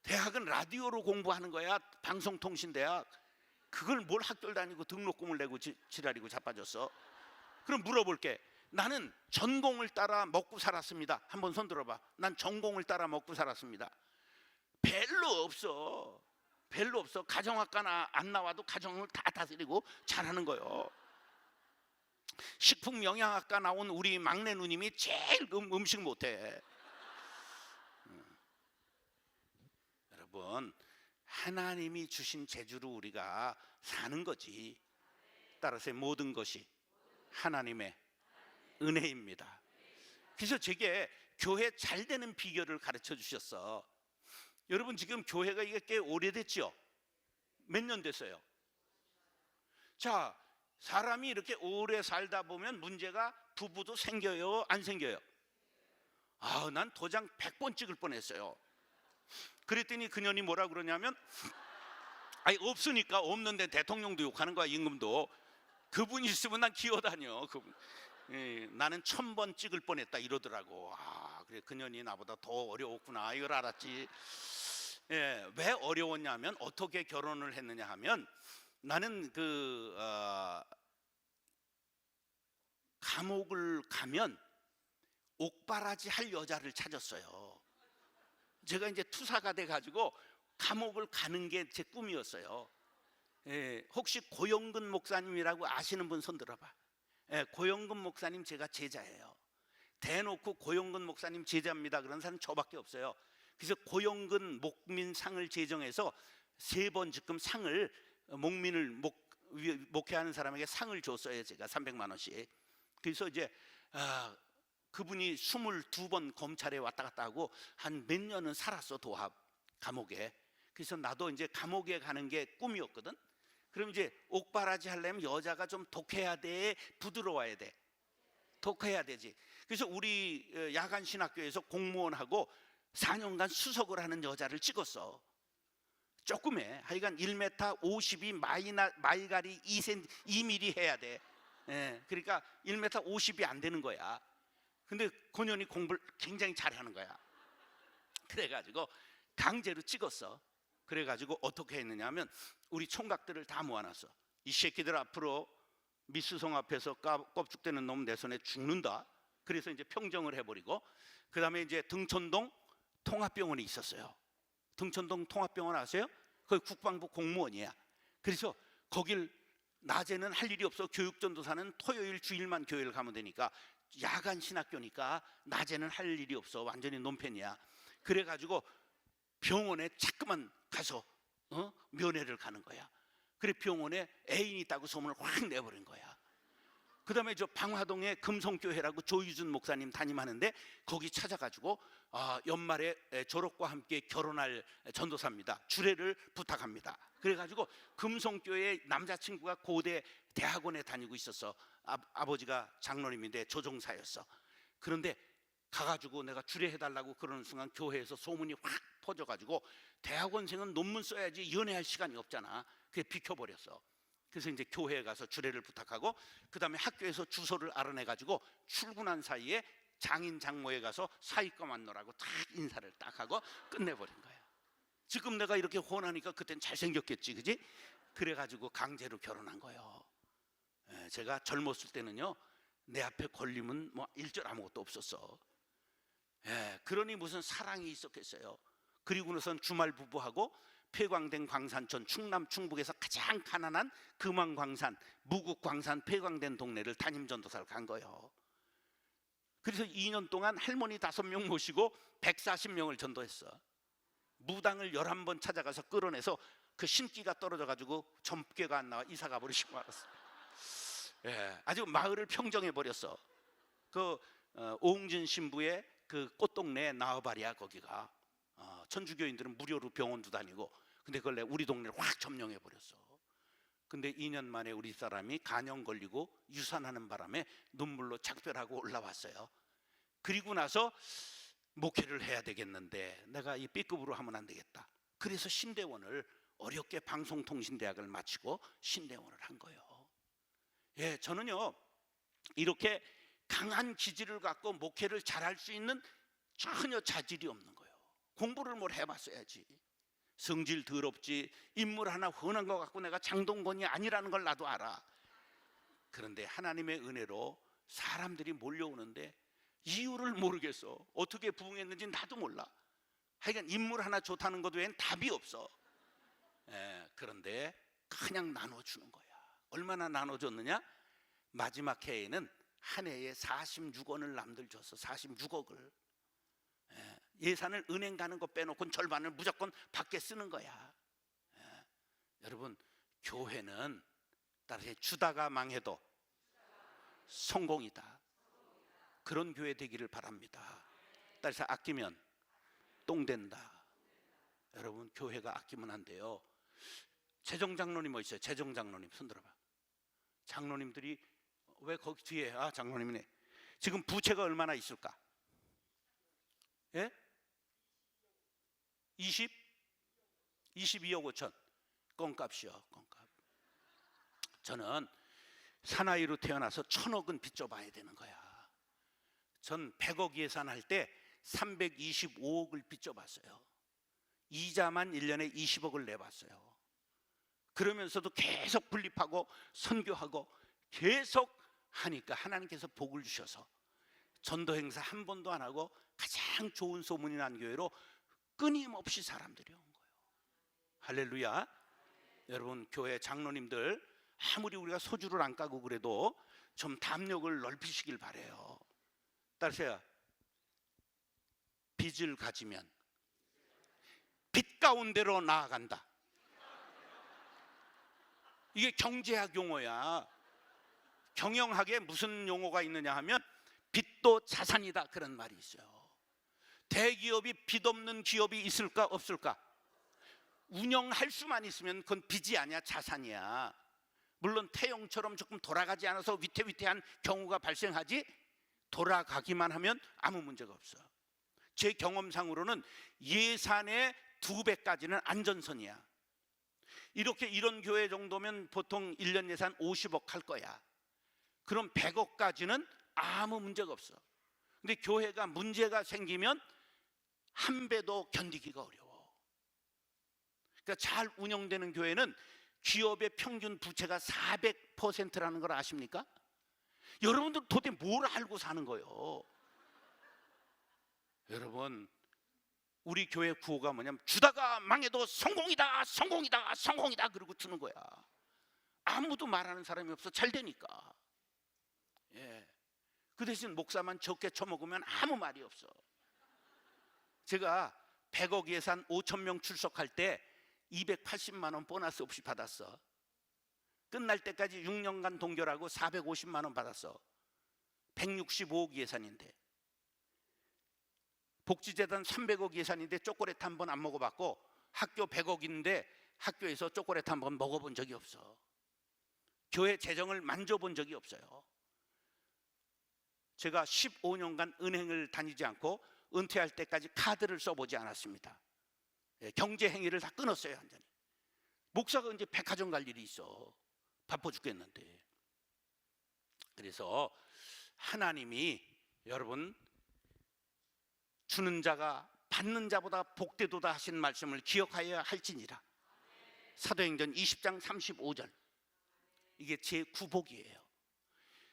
대학은 라디오로 공부하는 거야. 방송통신대학. 그걸 뭘 학교를 다니고 등록금을 내고 지랄이고 자빠졌어. 그럼 물어볼게. 나는 전공을 따라 먹고 살았습니다. 한번 손 들어봐. 난 전공을 따라 먹고 살았습니다. 별로 없어. 가정학과나 안 나와도 가정을 다 다스리고 잘하는 거예요. 식품영양학과 나온 우리 막내 누님이 제일 음식 못해. 여러분, 하나님이 주신 재주로 우리가 사는 거지. 따라서 모든 것이 하나님의 은혜입니다. 그래서 제게 교회 잘 되는 비결을 가르쳐 주셨어. 여러분, 지금 교회가 이게 꽤 오래됐죠? 몇 년 됐어요? 자, 사람이 이렇게 오래 살다 보면 문제가 부부도 생겨요, 안 생겨요? 난 도장 100번 찍을 뻔했어요. 그랬더니 그년이 뭐라 그러냐면, 없으니까, 없는데 대통령도 욕하는 거야, 임금도. 그분이 있으면 난 기어다녀. 나는 1000번 찍을 뻔했다 이러더라고. 그래, 그년이 나보다 더 어려웠구나, 이걸 알았지. 왜 어려웠냐면, 어떻게 결혼을 했느냐 하면, 나는 감옥을 가면 옥바라지 할 여자를 찾았어요. 제가 이제 투사가 돼가지고 감옥을 가는 게 제 꿈이었어요. 혹시 고영근 목사님이라고 아시는 분 손 들어봐. 고영근 목사님 제가 제자예요. 대놓고 고영근 목사님 제자입니다 그런 사람 저밖에 없어요. 그래서 고영근 목민상을 제정해서 3번 지금 상을, 목민을 목회하는 사람에게 상을 줬어요. 제가 300만 원씩. 그래서 이제 그분이 22번 검찰에 왔다 갔다 하고 한 몇 년은 살았어, 도합 감옥에. 그래서 나도 이제 감옥에 가는 게 꿈이었거든. 그럼 이제 옥바라지 하려면 여자가 좀 독해야 돼, 부드러워야 돼? 독해야 되지. 그래서 우리 야간 신학교에서 공무원하고 4년간 수석을 하는 여자를 찍었어. 조금해. 하여간 1m 52 마이가리 2mm 해야 돼. 그러니까 1m 50이 안 되는 거야. 근데 고년이 공부를 굉장히 잘하는 거야. 그래가지고 강제로 찍었어. 그래가지고 어떻게 했느냐 하면, 우리 총각들을 다 모아놨어. 이 새끼들 앞으로 미수성 앞에서 껍죽대는 놈 내 손에 죽는다. 그래서 이제 평정을 해버리고, 그 다음에 이제 등촌동 통합병원이 있었어요. 등촌동 통합병원 아세요? 거기 국방부 공무원이야. 그래서 거길 낮에는 할 일이 없어. 교육전도사는 토요일 주일만 교회를 가면 되니까, 야간 신학교니까 낮에는 할 일이 없어. 완전히 논펜이야. 그래가지고 병원에 자꾸만 가서 면회를 가는 거야. 그래 병원에 애인이 있다고 소문을 확 내버린 거야. 그 다음에 저 방화동에 금성교회라고 조유준 목사님 담임하는데 거기 찾아가지고 연말에 졸업과 함께 결혼할 전도사입니다. 주례를 부탁합니다. 그래가지고 금성교회 남자친구가 고대 대학원에 다니고 있었어. 아버지가 장로님인데 조종사였어. 그런데 가가지고 내가 주례해달라고 그러는 순간 교회에서 소문이 확 퍼져가지고 대학원생은 논문 써야지 연애할 시간이 없잖아. 그게 비켜버렸어. 그래서 이제 교회에 가서 주례를 부탁하고 그 다음에 학교에서 주소를 알아내가지고 출근한 사이에 장인 장모에 가서 사위과 만나라고 딱 인사를 딱 하고 끝내버린 거야. 지금 내가 이렇게 혼하니까 그땐 잘생겼겠지, 그지? 그래가지고 강제로 결혼한 거예요. 제가 젊었을 때는요 내 앞에 걸리면 뭐 일절 아무것도 없었어. 그러니 무슨 사랑이 있었겠어요. 그리고 나선 주말 부부하고 폐광된 광산촌 충남 충북에서 가장 가난한 금왕광산 무국광산 폐광된 동네를 담임 전도사를 간 거예요. 그래서 2년 동안 할머니 5명 모시고 140명을 전도했어. 무당을 11번 찾아가서 끌어내서 그 신기가 떨어져 가지고 점괘가 안 나와 이사 가버리시고 말았어. 아주 마을을 평정해 버렸어. 그 오웅진 신부의 그 꽃동네 나와바리야. 거기가 천주교인들은 무료로 병원도 다니고, 근데 그걸 우리 동네를 확 점령해 버렸어. 근데 2년 만에 우리 사람이 간염 걸리고 유산하는 바람에 눈물로 작별하고 올라왔어요. 그리고 나서 목회를 해야 되겠는데 내가 이 B급으로 하면 안 되겠다. 그래서 신대원을 어렵게 방송통신대학을 마치고 신대원을 한 거예요. 저는요 이렇게 강한 기질을 갖고 목회를 잘할 수 있는 전혀 자질이 없는 거예요. 공부를 뭘 해봤어야지. 성질 더럽지 인물 하나 훤한 것 같고 내가 장동건이 아니라는 걸 나도 알아. 그런데 하나님의 은혜로 사람들이 몰려오는데 이유를 모르겠어. 어떻게 부응했는지 나도 몰라. 하여간 인물 하나 좋다는 것 외엔 답이 없어. 그런데 그냥 나눠주는 거야. 얼마나 나눠줬느냐? 마지막 해에는 한 해에 46원을 남들 줬어. 46억을. 예산을 은행 가는 거 빼놓고 절반을 무조건 밖에 쓰는 거야. 여러분, 교회는 따라서 주다가 망해도 성공이다. 그런 교회 되기를 바랍니다. 따라서 아끼면 똥 된다. 여러분, 교회가 아끼면 안 돼요. 재정장로님 뭐 있어요? 재정장로님 손 들어봐. 장로님들이 왜 거기 뒤에 장로님이네. 지금 부채가 얼마나 있을까? 22억 5천. 껌값이요. 껌값. 저는 사나이로 태어나서 1000억은 빚져봐야 되는 거야. 전 100억 예산할 때 325억을 빚져봤어요. 이자만 1년에 20억을 내봤어요. 그러면서도 계속 분립하고 선교하고 계속 하니까 하나님께서 복을 주셔서 전도 행사 한 번도 안 하고 가장 좋은 소문이 난 교회로 끊임없이 사람들이 온 거예요. 할렐루야. 여러분, 교회 장로님들 아무리 우리가 소주를 안 까고 그래도 좀 담력을 넓히시길 바래요. 따라서요, 빚을 가지면 빛 가운데로 나아간다. 이게 경제학 용어야. 경영학에 무슨 용어가 있느냐 하면 빚도 자산이다, 그런 말이 있어요. 대기업이 빚 없는 기업이 있을까 없을까? 운영할 수만 있으면 그건 빚이 아니야, 자산이야. 물론 태영처럼 조금 돌아가지 않아서 위태위태한 경우가 발생하지, 돌아가기만 하면 아무 문제가 없어. 제 경험상으로는 예산의 2배까지는 안전선이야. 이런 교회 정도면 보통 1년 예산 50억 할 거야. 그럼 100억까지는 아무 문제가 없어. 근데 교회가 문제가 생기면 한 배도 견디기가 어려워. 그러니까 잘 운영되는 교회는 기업의 평균 부채가 400%라는 걸 아십니까? 여러분들 도대체 뭘 알고 사는 거예요? 여러분, 우리 교회 구호가 뭐냐면 주다가 망해도 성공이다, 성공이다, 성공이다 그러고 트는 거야. 아무도 말하는 사람이 없어. 잘 되니까. 그 대신 목사만 적게 처먹으면 아무 말이 없어. 제가 100억 예산 5,000명 출석할 때 280만 원 보너스 없이 받았어. 끝날 때까지 6년간 동결하고 450만 원 받았어. 165억 예산인데. 복지재단 300억 예산인데 초콜릿 한 번 안 먹어봤고, 학교 100억인데 학교에서 초콜릿 한 번 먹어본 적이 없어. 교회 재정을 만져본 적이 없어요. 제가 15년간 은행을 다니지 않고 은퇴할 때까지 카드를 써보지 않았습니다. 경제 행위를 다 끊었어요, 완전히. 목사가 이제 백화점 갈 일이 있어. 바빠 죽겠는데. 그래서 하나님이 여러분 주는 자가 받는 자보다 복되도다 하신 말씀을 기억하여야 할지니라. 사도행전 20장 35절. 이게 제 구복이에요.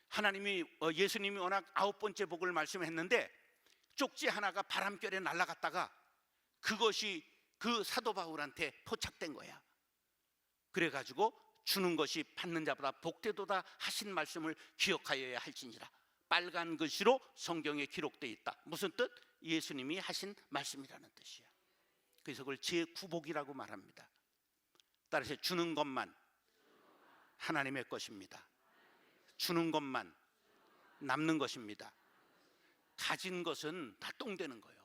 하나님이 예수님이 워낙 9번째 복을 말씀했는데 쪽지 하나가 바람결에 날아갔다가 그것이 그 사도 바울한테 포착된 거야. 그래가지고 주는 것이 받는 자보다 복되도다 하신 말씀을 기억하여야 할지니라. 빨간 글씨로 성경에 기록되어 있다. 무슨 뜻? 예수님이 하신 말씀이라는 뜻이야. 그래서 그걸 제9복이라고 말합니다. 따라서 주는 것만 하나님의 것입니다. 주는 것만 남는 것입니다. 가진 것은 다 똥되는 거예요.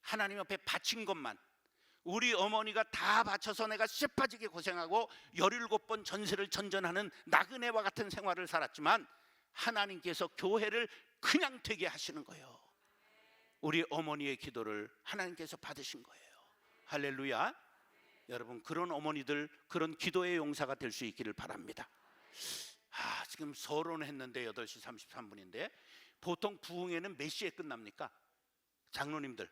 하나님 앞에 바친 것만, 우리 어머니가 다 바쳐서 내가 쇠빠지게 고생하고 17번 전세를 전전하는 나그네와 같은 생활을 살았지만 하나님께서 교회를 그냥 되게 하시는 거예요. 우리 어머니의 기도를 하나님께서 받으신 거예요. 할렐루야. 여러분, 그런 어머니들, 그런 기도의 용사가 될 수 있기를 바랍니다. 지금 서론했는데 8시 33분인데 보통 부흥회는 몇 시에 끝납니까? 장로님들,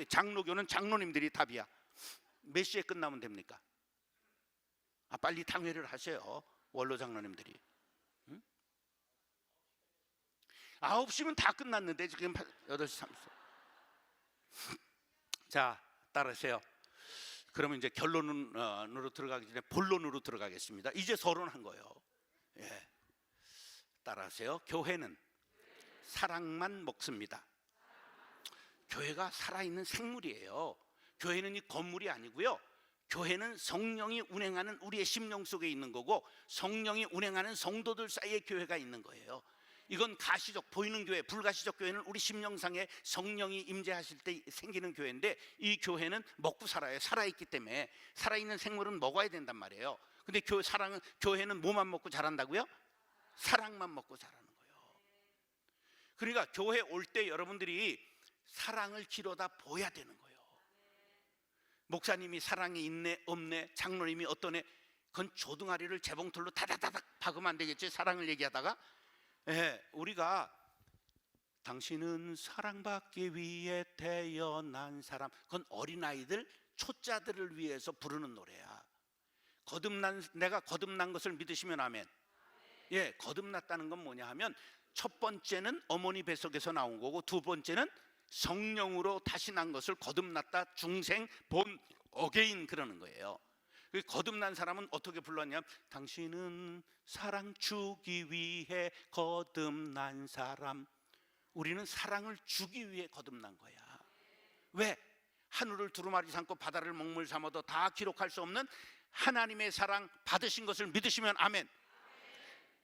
장로교는 장로님들이 답이야. 몇 시에 끝나면 됩니까? 빨리 당회를 하세요, 원로 장로님들이. 9시면 다 끝났는데 지금 8시 30분. 자, 따르세요. 그러면 이제 결론으로 들어가기 전에 본론으로 들어가겠습니다. 이제 서론한 거예요. 예. 따라하세요. 교회는 사랑만 먹습니다. 교회가 살아있는 생물이에요. 교회는 이 건물이 아니고요. 교회는 성령이 운행하는 우리의 심령 속에 있는 거고, 성령이 운행하는 성도들 사이에 교회가 있는 거예요. 이건 가시적 보이는 교회, 불가시적 교회는 우리 심령상에 성령이 임재하실 때 생기는 교회인데, 이 교회는 먹고 살아요. 살아있기 때문에. 살아있는 생물은 먹어야 된단 말이에요. 근데 교회는 뭐만 먹고 자란다고요? 사랑만 먹고 자라는 거예요. 그러니까 교회 올 때 여러분들이 사랑을 기로다 보여야 되는 거예요. 목사님이 사랑이 있네 없네, 장로님이 어떠네, 그건 조등아리를 재봉틀로 다다다닥 박으면 안 되겠지. 사랑을 얘기하다가 우리가 당신은 사랑받기 위해 태어난 사람, 그건 어린아이들, 초짜들을 위해서 부르는 노래야. 내가 거듭난 것을 믿으시면 아멘. 예, 거듭났다는 건 뭐냐 하면, 첫 번째는 어머니 뱃속에서 나온 거고, 두 번째는 성령으로 다시 난 것을 거듭났다, 중생, 본, 어게인 그러는 거예요. 거듭난 사람은 어떻게 불렀냐면, 당신은 사랑 주기 위해 거듭난 사람. 우리는 사랑을 주기 위해 거듭난 거야. 왜? 하늘을 두루마리 삼고 바다를 먹물 삼아도 다 기록할 수 없는 하나님의 사랑 받으신 것을 믿으시면 아멘.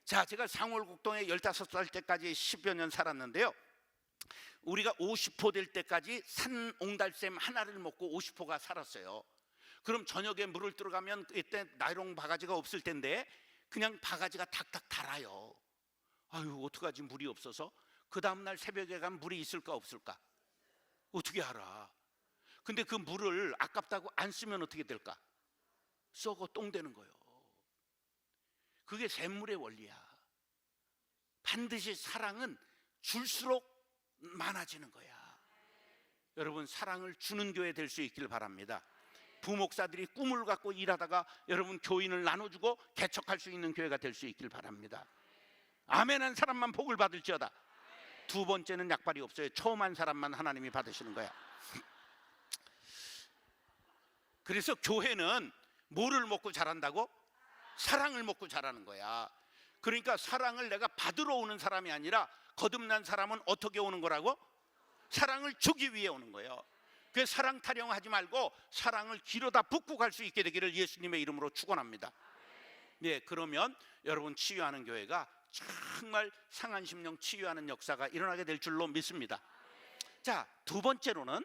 자, 제가 상월국동에 15살 때까지 10여 년 살았는데요, 우리가 50호 될 때까지 산옹달샘 하나를 먹고 50호가 살았어요. 그럼 저녁에 물을 들어가면 이때 나이롱 바가지가 없을 텐데 그냥 바가지가 탁탁 달아요. 아유, 어떡하지, 물이 없어서. 그 다음날 새벽에 가면 물이 있을까 없을까? 어떻게 알아? 근데 그 물을 아깝다고 안 쓰면 어떻게 될까? 썩어 똥 되는 거예요. 그게 샘물의 원리야. 반드시 사랑은 줄수록 많아지는 거야. 여러분, 사랑을 주는 교회 될 수 있길 바랍니다. 부목사들이 꿈을 갖고 일하다가 여러분 교인을 나눠주고 개척할 수 있는 교회가 될 수 있길 바랍니다. 아멘한 사람만 복을 받을지어다. 두 번째는 약발이 없어요. 처음 한 사람만 하나님이 받으시는 거야. 그래서 교회는 뭐를 먹고 자란다고? 사랑을 먹고 자라는 거야. 그러니까 사랑을 내가 받으러 오는 사람이 아니라, 거듭난 사람은 어떻게 오는 거라고? 사랑을 주기 위해 오는 거예요. 그 사랑 타령하지 말고 사랑을 길어다 붓고 갈 수 있게 되기를 예수님의 이름으로 축원합니다. 네, 그러면 여러분 치유하는 교회가 정말 상한 심령 치유하는 역사가 일어나게 될 줄로 믿습니다. 자, 두 번째로는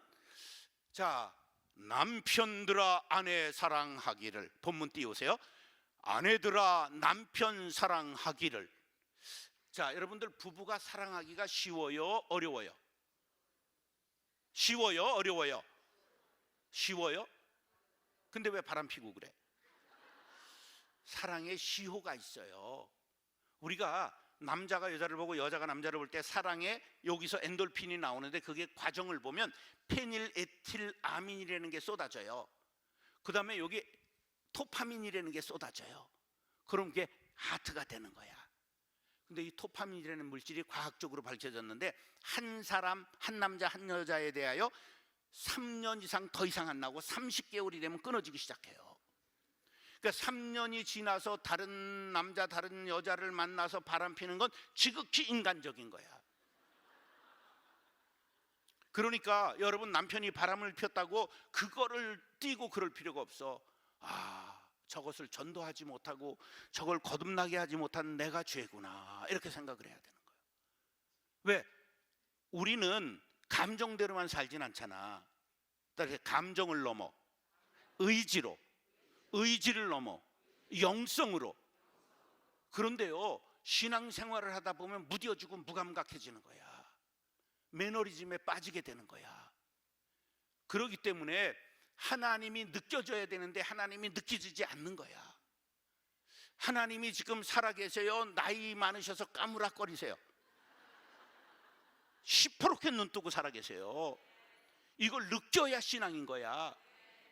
자, 남편들아 아내 사랑하기를. 본문 띄우세요. 아내들아 남편 사랑하기를. 자, 여러분들 부부가 사랑하기가 쉬워요, 어려워요? 쉬워요, 어려워요? 쉬워요? 근데 왜 바람 피고 그래? 사랑에 시호가 있어요. 우리가 남자가 여자를 보고 여자가 남자를 볼 때 사랑에 여기서 엔돌핀이 나오는데 그게 과정을 보면 페닐에틸아민이라는 게 쏟아져요. 그 다음에 여기 토파민이라는 게 쏟아져요. 그럼 그게 하트가 되는 거야. 근데 이 토파민이라는 물질이 과학적으로 밝혀졌는데 한 사람, 한 남자, 한 여자에 대하여 3년 이상 더 이상 안 나고 30개월이 되면 끊어지기 시작해요. 그러니까 3년이 지나서 다른 남자, 다른 여자를 만나서 바람피는 건 지극히 인간적인 거야. 그러니까 여러분 남편이 바람을 폈다고 그거를 띄고 그럴 필요가 없어. 저것을 전도하지 못하고 저걸 거듭나게 하지 못한 내가 죄구나, 이렇게 생각을 해야 되는 거예요. 왜? 우리는 감정대로만 살진 않잖아. 감정을 넘어 의지로, 의지를 넘어 영성으로. 그런데요, 신앙생활을 하다 보면 무뎌지고 무감각해지는 거야. 매너리즘에 빠지게 되는 거야. 그렇기 때문에 하나님이 느껴져야 되는데 하나님이 느껴지지 않는 거야. 하나님이 지금 살아계세요? 나이 많으셔서 까무락거리세요? 시퍼렇게 눈 뜨고 살아계세요? 이걸 느껴야 신앙인 거야.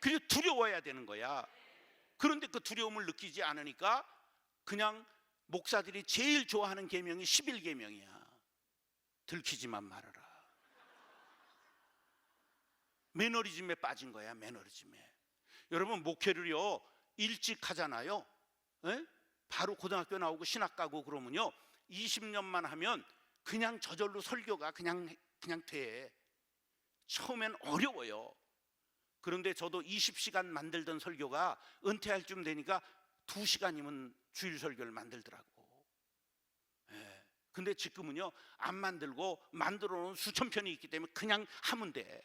그리고 두려워야 되는 거야. 그런데 그 두려움을 느끼지 않으니까 그냥 목사들이 제일 좋아하는 계명이 11계명이야. 들키지만 말아라. 매너리즘에 빠진 거야, 매너리즘에. 여러분 목회를요 일찍 하잖아요. 에? 바로 고등학교 나오고 신학 가고 그러면요 20년만 하면 그냥 저절로 설교가 그냥 돼. 처음엔 어려워요. 그런데 저도 20시간 만들던 설교가 은퇴할 쯤 되니까 2시간이면 주일 설교를 만들더라고. 예. 근데 지금은요 안 만들고 만들어 놓은 수천 편이 있기 때문에 그냥 하면 돼.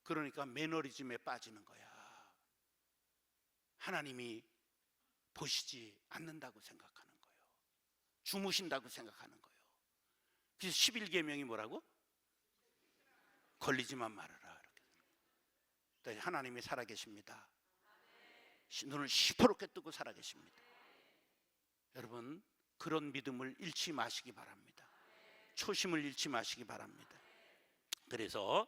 그러니까 매너리즘에 빠지는 거야. 하나님이 보시지 않는다고 생각하는 거예요. 주무신다고 생각하는 거예요. 그래서 11계명이 뭐라고? 걸리지만 말아라. 이렇게. 하나님이 살아계십니다. 눈을 시퍼렇게 뜨고 살아계십니다. 여러분 그런 믿음을 잃지 마시기 바랍니다. 초심을 잃지 마시기 바랍니다. 그래서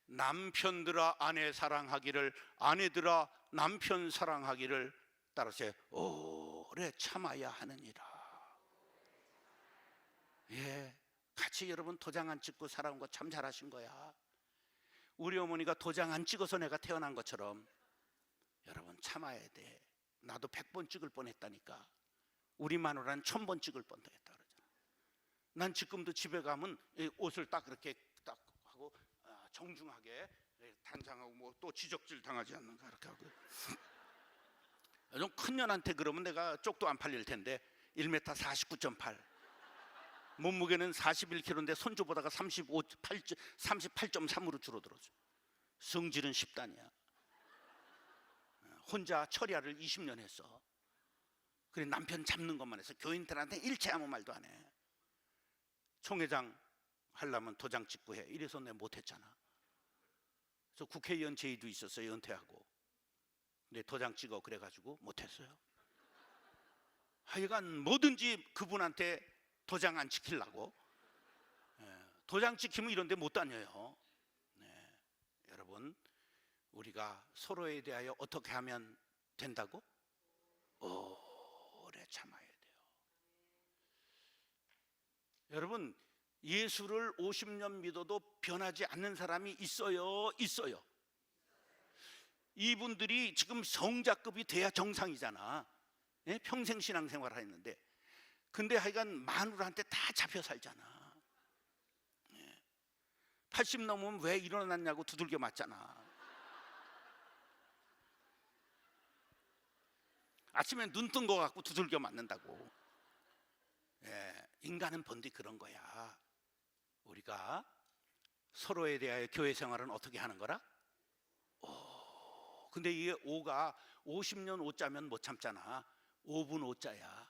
남편들아 아내 사랑하기를, 아내들아 남편 사랑하기를 따라서 오래 참아야 하느니라. 예, 같이 여러분 도장 안 찍고 살아온 거 참 잘하신 거야. 우리 어머니가 도장 안 찍어서 내가 태어난 것처럼 여러분 참아야 돼. 나도 100번 찍을 뻔했다니까. 우리 마누라는 1000번 찍을 뻔했다 그러잖아. 난 지금도 집에 가면 옷을 딱 그렇게 딱 하고 정중하게 단장하고 뭐 또 지적질 당하지 않는가 이렇게 하고. 좀 큰 년한테 그러면 내가 쪽도 안 팔릴 텐데 1m 49.8, 몸무게는 41kg인데 손주보다가 38.3으로 줄어들었어. 성질은 10단이야. 혼자 철야를 20년 했어. 그래 남편 잡는 것만 해서 교인들한테 일체 아무 말도 안 해. 총회장 하려면 도장 찍고 해. 이래서 내가 못했잖아. 그래서 국회의원 제의도 있었어요. 은퇴하고. 근데 도장 찍어 그래가지고 못했어요. 하여간 뭐든지 그분한테 도장 안 찍히려고. 도장 찍히면 이런 데 못 다녀요. 네. 여러분 우리가 서로에 대하여 어떻게 하면 된다고? 오래 참아야 돼요. 여러분 예수를 50년 믿어도 변하지 않는 사람이 있어요? 있어요. 이분들이 지금 성자급이 돼야 정상이잖아. 예? 평생 신앙생활을 했는데 근데 하여간 마누라한테 다 잡혀 살잖아. 예. 80 넘으면 왜 일어났냐고 두들겨 맞잖아. 아침에 눈 뜬 거 갖고 두들겨 맞는다고. 예, 인간은 본디 그런 거야. 우리가 서로에 대하여 교회 생활은 어떻게 하는 거라? 근데 이게 오가 50년 오자면 못 참잖아. 5분 오자야.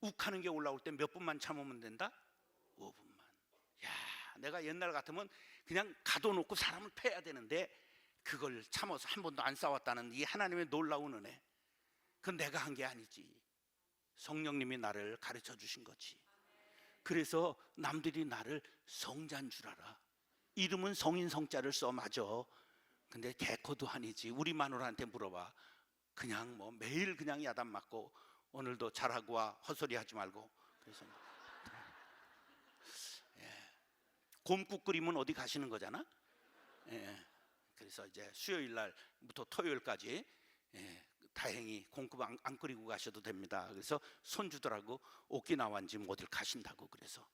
욱하는 게 올라올 때 몇 분만 참으면 된다? 5분만. 야, 내가 옛날 같으면 그냥 가둬놓고 사람을 패야 되는데 그걸 참아서 한 번도 안 싸웠다는 이 하나님의 놀라운 은혜. 그건 내가 한 게 아니지. 성령님이 나를 가르쳐 주신 거지. 그래서 남들이 나를 성자인 줄 알아. 이름은 성인 성자를 써, 맞아. 근데 개코도 아니지. 우리 마누라한테 물어봐. 그냥 뭐 매일 그냥 야단 맞고 오늘도 잘하고 와, 헛소리 하지 말고. 그래서 곰국 끓이면 어디 가시는 거잖아. 예. 그래서 이제 수요일 날부터 토요일까지 다행히 곰국 안 끓이고 가셔도 됩니다. 그래서 손주들하고 오키나와인지 뭐 어딜 가신다고. 그래서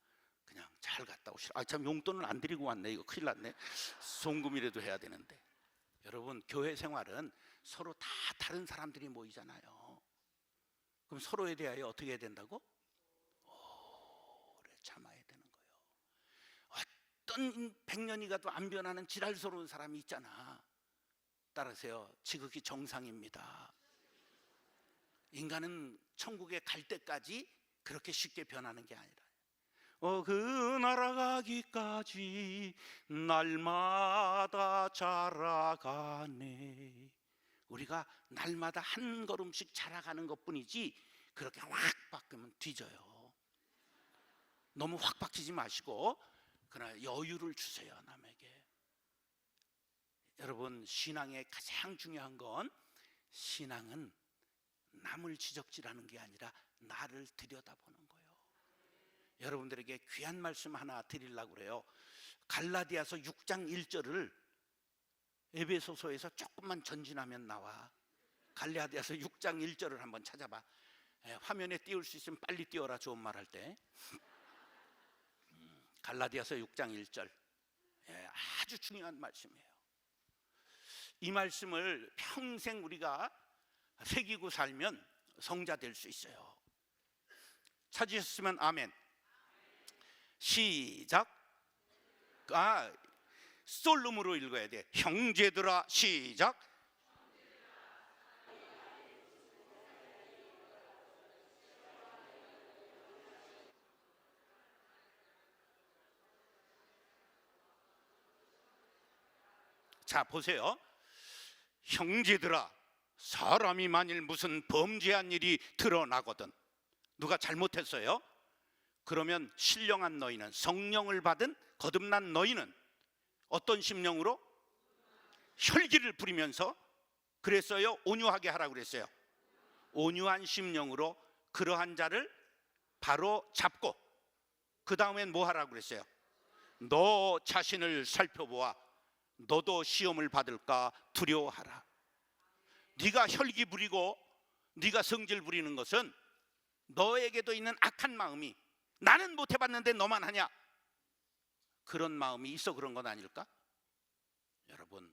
그냥 잘 갔다 오시라. 아, 참 용돈을 안 드리고 왔네. 이거 큰일 났네. 송금이라도 해야 되는데. 여러분, 교회 생활은 서로 다 다른 사람들이 모이잖아요. 그럼 서로에 대하여 어떻게 해야 된다고? 오래 참아야 되는 거예요. 어떤 100년이 가도 안 변하는 지랄스러운 사람이 있잖아. 따라서요, 지극히 정상입니다. 인간은 천국에 갈 때까지 그렇게 쉽게 변하는 게 아니라 그 날아가기까지 날마다 자라가네. 우리가 날마다 한 걸음씩 자라가는 것뿐이지 그렇게 확 바뀌면 뒤져요. 너무 확 바뀌지 마시고 그러나 여유를 주세요, 남에게. 여러분, 신앙의 가장 중요한 건 신앙은 남을 지적질하는 게 아니라 나를 들여다보는 거예요. 여러분들에게 귀한 말씀 하나 드리려고 그래요. 갈라디아서 6장 1절을 에베소서에서 조금만 전진하면 나와. 갈라디아서 6장 1절을 한번 찾아봐. 화면에 띄울 수 있으면 빨리 띄워라, 좋은 말 할 때. 갈라디아서 6장 1절, 아주 중요한 말씀이에요. 이 말씀을 평생 우리가 새기고 살면 성자 될 수 있어요. 찾으셨으면 아멘. 시작. 솔룸으로 읽어야 돼. 형제들아, 시작. 자, 보세요. 형제들아, 사람이 만일 무슨 범죄한 일이 드러나거든, 누가 잘못했어요? 그러면 신령한 너희는, 성령을 받은 거듭난 너희는 어떤 심령으로? 혈기를 부리면서, 그랬어요? 온유하게 하라고 그랬어요. 온유한 심령으로 그러한 자를 바로 잡고, 그 다음엔 뭐 하라고 그랬어요? 너 자신을 살펴보아 너도 시험을 받을까 두려워하라. 네가 혈기 부리고 네가 성질 부리는 것은 너에게도 있는 악한 마음이, 나는 못 해봤는데 너만 하냐, 그런 마음이 있어 그런 건 아닐까? 여러분,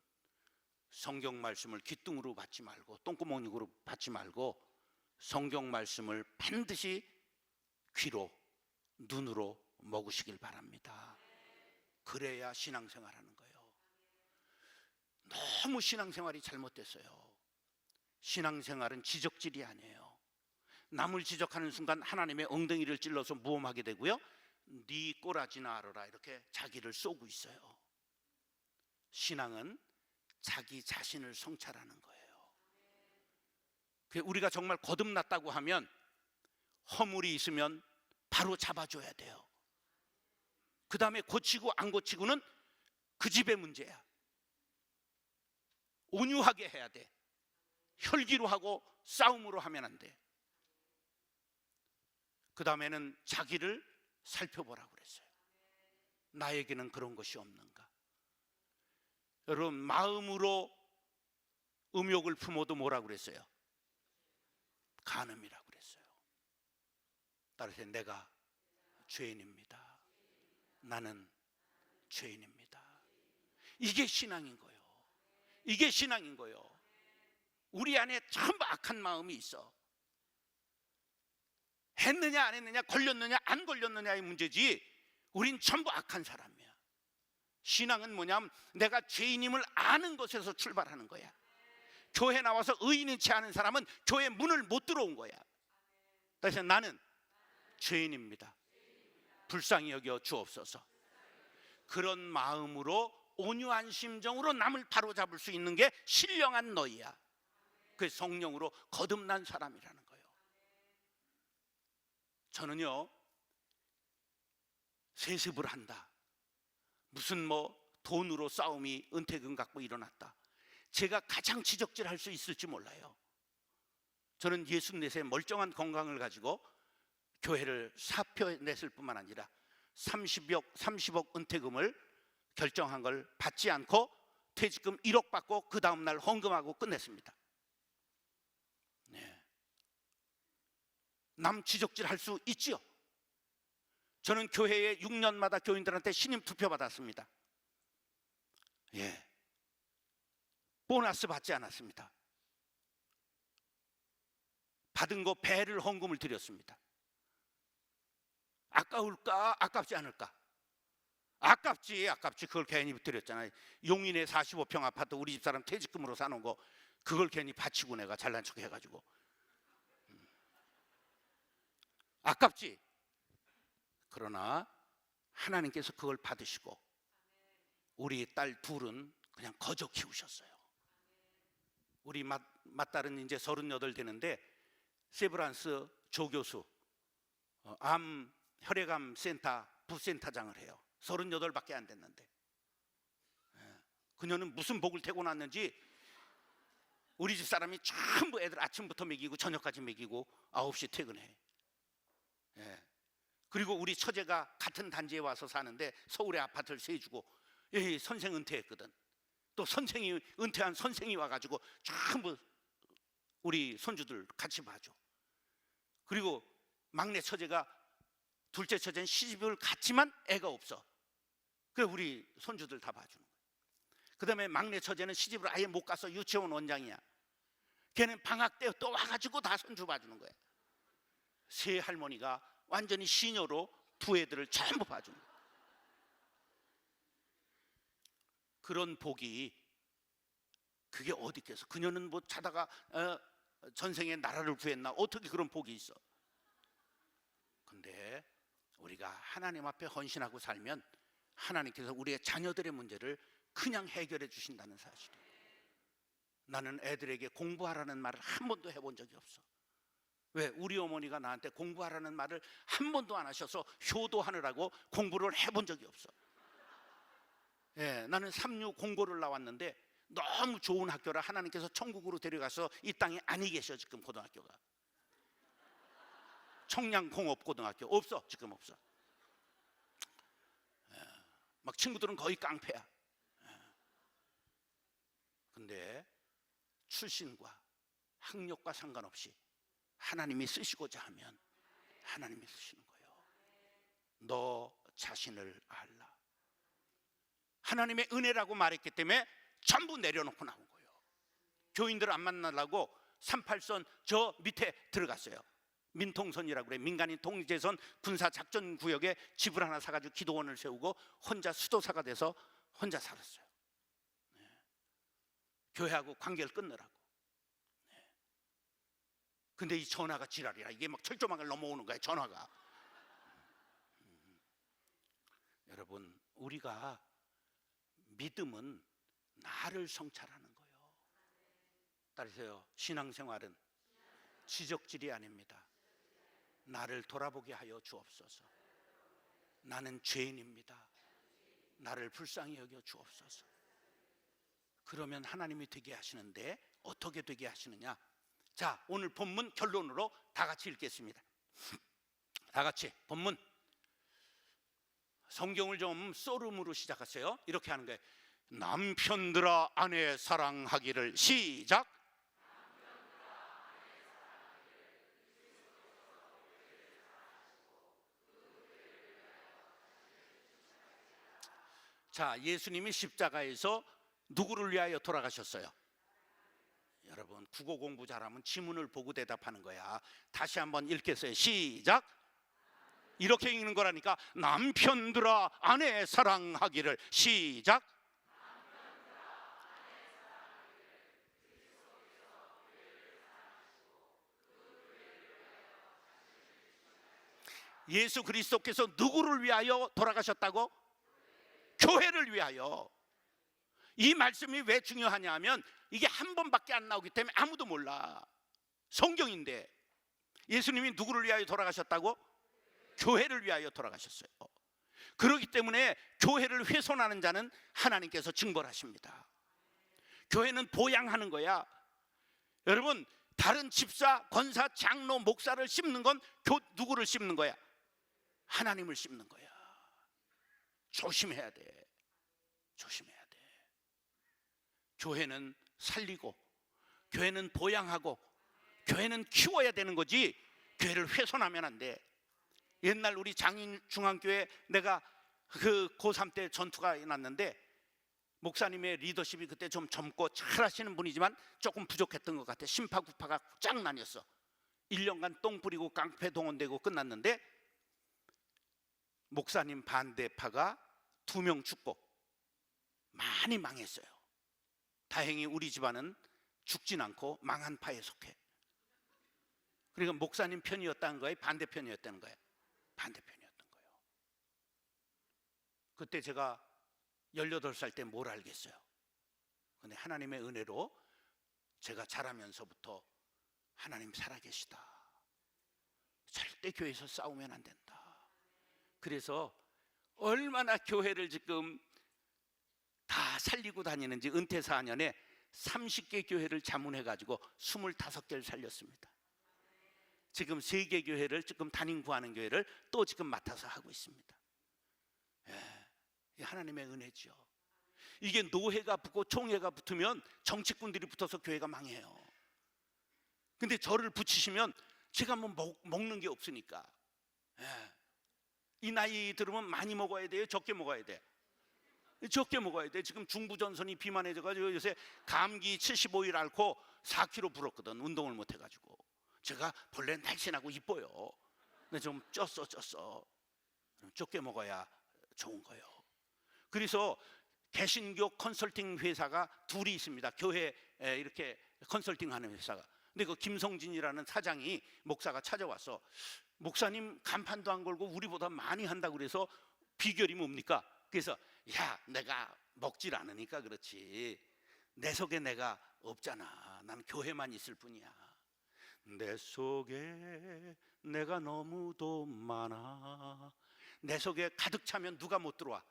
성경 말씀을 귓등으로 받지 말고 똥구멍으로 받지 말고 성경 말씀을 반드시 귀로, 눈으로 먹으시길 바랍니다. 그래야 신앙생활하는 거예요. 너무 신앙생활이 잘못됐어요. 신앙생활은 지적질이 아니에요. 남을 지적하는 순간 하나님의 엉덩이를 찔러서 무험하게 되고요, 네 꼬라지나 알아라, 이렇게 자기를 쏘고 있어요. 신앙은 자기 자신을 성찰하는 거예요. 우리가 정말 거듭났다고 하면 허물이 있으면 바로 잡아줘야 돼요. 그 다음에 고치고 안 고치고는 그 집의 문제야. 온유하게 해야 돼. 혈기로 하고 싸움으로 하면 안 돼. 그 다음에는 자기를 살펴보라고 그랬어요. 나에게는 그런 것이 없는가? 여러분, 마음으로 음욕을 품어도 뭐라고 그랬어요? 간음이라고 그랬어요. 따라서 내가 죄인입니다. 나는 죄인입니다. 이게 신앙인 거예요. 이게 신앙인 거예요. 우리 안에 전부 악한 마음이 있어. 했느냐 안 했느냐, 걸렸느냐 안 걸렸느냐의 문제지, 우린 전부 악한 사람이야. 신앙은 뭐냐면 내가 죄인임을 아는 것에서 출발하는 거야. 교회 나와서 의인인 채 하는 사람은 교회 문을 못 들어온 거야. 그래서 나는 죄인입니다, 불쌍히 여겨 주옵소서. 그런 마음으로 온유한 심정으로 남을 바로잡을 수 있는 게 신령한 너희야. 그 성령으로 거듭난 사람이라는 거예요. 저는요, 세습을 한다, 무슨 뭐 돈으로 싸움이 은퇴금 갖고 일어났다, 제가 가장 지적질할 수 있을지 몰라요. 저는 64세 멀쩡한 건강을 가지고 교회를 사표냈을 뿐만 아니라 30억 은퇴금을 결정한 걸 받지 않고 퇴직금 1억 받고 그 다음날 헌금하고 끝냈습니다. 네. 남 지적질할 수 있지요. 저는 교회에 6년마다 교인들한테 신임 투표 받았습니다. 예. 보너스 받지 않았습니다. 받은 거 배를 헌금을 드렸습니다. 아까울까 아깝지 않을까? 아깝지. 그걸 괜히 드렸잖아요. 용인에 45평 아파트 우리 집사람 퇴직금으로 사놓은 거, 그걸 괜히 바치고 내가 잘난 척 해가지고. 아깝지. 그러나 하나님께서 그걸 받으시고 우리 딸 둘은 그냥 거저 키우셨어요. 우리 맏딸은 이제 38 되는데 세브란스 조교수, 암 혈액암 센터 부센터장을 해요. 38밖에 안 됐는데. 그녀는 무슨 복을 태고 났는지 우리 집 사람이 전부 애들 아침부터 먹이고 저녁까지 먹이고 9시 퇴근해. 그리고 우리 처제가 같은 단지에 와서 사는데 서울에 아파트를 세주고, 선생 은퇴했거든. 또 선생이 은퇴한 선생이 와가지고 전부 우리 손주들 같이 봐줘. 그리고 막내 처제가, 둘째 처제는 시집을 갔지만 애가 없어. 그래 우리 손주들 다 봐주는 거야. 그 다음에 막내 처제는 시집을 아예 못 가서 유치원 원장이야. 걔는 방학 때 또 와가지고 다 손주 봐주는 거야. 세 할머니가 완전히 시녀로 두 애들을 전부 봐주는 거야. 그런 복이 그게 어디 있겠어. 그녀는 뭐 자다가 전생에 나라를 구했나, 어떻게 그런 복이 있어. 근데 우리가 하나님 앞에 헌신하고 살면 하나님께서 우리의 자녀들의 문제를 그냥 해결해 주신다는 사실이에요. 나는 애들에게 공부하라는 말을 한 번도 해본 적이 없어. 왜? 우리 어머니가 나한테 공부하라는 말을 한 번도 안 하셔서 효도하느라고 공부를 해본 적이 없어. 나는 3류 공고를 나왔는데 너무 좋은 학교라 하나님께서 천국으로 데려가서 이 땅에 아니 계셔. 지금 고등학교가 청량공업고등학교 없어. 지금 없어. 막 친구들은 거의 깡패야. 근데 출신과 학력과 상관없이 하나님이 쓰시고자 하면 하나님이 쓰시는 거예요. 너 자신을 알라. 하나님의 은혜라고 말했기 때문에 전부 내려놓고 나온 거예요. 교인들 안 만나려고 38선 저 밑에 들어갔어요. 민통선이라고 그래. 민간인 통제선 군사작전구역에 집을 하나 사가지고 기도원을 세우고 혼자 수도사가 돼서 혼자 살았어요. 교회하고 관계를 끊느라고. 근데 이 전화가 지랄이야. 이게 막 철조망을 넘어오는 거야, 전화가. 여러분, 우리가 믿음은 나를 성찰하는 거예요. 따르세요. 신앙생활은 지적질이 아닙니다. 나를 돌아보게 하여 주옵소서. 나는 죄인입니다. 나를 불쌍히 여겨 주옵소서. 그러면 하나님이 되게 하시는데 어떻게 되게 하시느냐? 자, 오늘 본문 결론으로 다 같이 읽겠습니다. 다 같이 본문. 성경을 좀 쏘름으로 시작하세요. 이렇게 하는 거예요. 남편들아 아내 사랑하기를. 시작. 자, 예수님이 십자가에서 누구를 위하여 돌아가셨어요? 여러분, 국어 공부 잘하면 지문을 보고 대답하는 거야. 다시 한번 읽겠어요. 시작. 이렇게 읽는 거라니까. 남편들아 아내 사랑하기를. 시작. 예수 그리스도께서 누구를 위하여 돌아가셨다고? 교회를 위하여. 이 말씀이 왜 중요하냐면 이게 한 번밖에 안 나오기 때문에 아무도 몰라. 성경인데 예수님이 누구를 위하여 돌아가셨다고? 교회를 위하여 돌아가셨어요. 그렇기 때문에 교회를 훼손하는 자는 하나님께서 징벌하십니다. 교회는 보양하는 거야. 여러분, 다른 집사, 권사, 장로, 목사를 씹는 건 누구를 씹는 거야? 하나님을 씹는 거야. 조심해야 돼. 조심해야 돼. 교회는 살리고, 교회는 보양하고, 교회는 키워야 되는 거지 교회를 훼손하면 안 돼. 옛날 우리 장인중앙교회 내가 그 고3 때 전투가 났는데 목사님의 리더십이 그때 좀 젊고 잘하시는 분이지만 조금 부족했던 것 같아. 심파구파가 쫙 나뉘었어. 1년간 똥 뿌리고 깡패 동원되고 끝났는데 목사님 반대파가 2명 죽고 많이 망했어요. 다행히 우리 집안은 죽진 않고 망한 파에 속해. 그러니까 목사님 편이었다는 거예요? 반대편이었다는 거예요? 반대편이었던 거예요. 그때 제가 18살 때 뭘 알겠어요. 근데 하나님의 은혜로 제가 자라면서부터 하나님 살아계시다. 절대 교회에서 싸우면 안 된다. 그래서 얼마나 교회를 지금 다 살리고 다니는지 은퇴 4년에 30개 교회를 자문해가지고 25개를 살렸습니다. 지금 3개 교회를 지금 담임 구하는 교회를 또 지금 맡아서 하고 있습니다. 예, 하나님의 은혜죠. 이게 노회가 붙고 총회가 붙으면 정치꾼들이 붙어서 교회가 망해요. 근데 저를 붙이시면 제가 뭐 먹는 게 없으니까. 예. 이 나이 들으면 많이 먹어야 돼요? 적게 먹어야 돼? 적게 먹어야 돼. 지금 중부전선이 비만해져가지고 요새 감기 75일 앓고 4kg 불었거든. 운동을 못 해가지고. 제가 본래 날씬하고 이뻐요. 근데 좀 쪘어. 적게 먹어야 좋은 거예요. 그래서 개신교 컨설팅 회사가 둘이 있습니다. 교회 이렇게 컨설팅하는 회사가. 근데 그 김성진이라는 사장이 목사가 찾아와서 목사님 간판도 안 걸고 우리보다 많이 한다고 그래서 비결이 뭡니까? 그래서 야, 내가 먹질 않으니까 그렇지 내 속에 내가 없잖아. 난 교회만 있을 뿐이야. 내 속에 내가 너무도 많아. 내 속에 가득 차면 누가 못 들어와?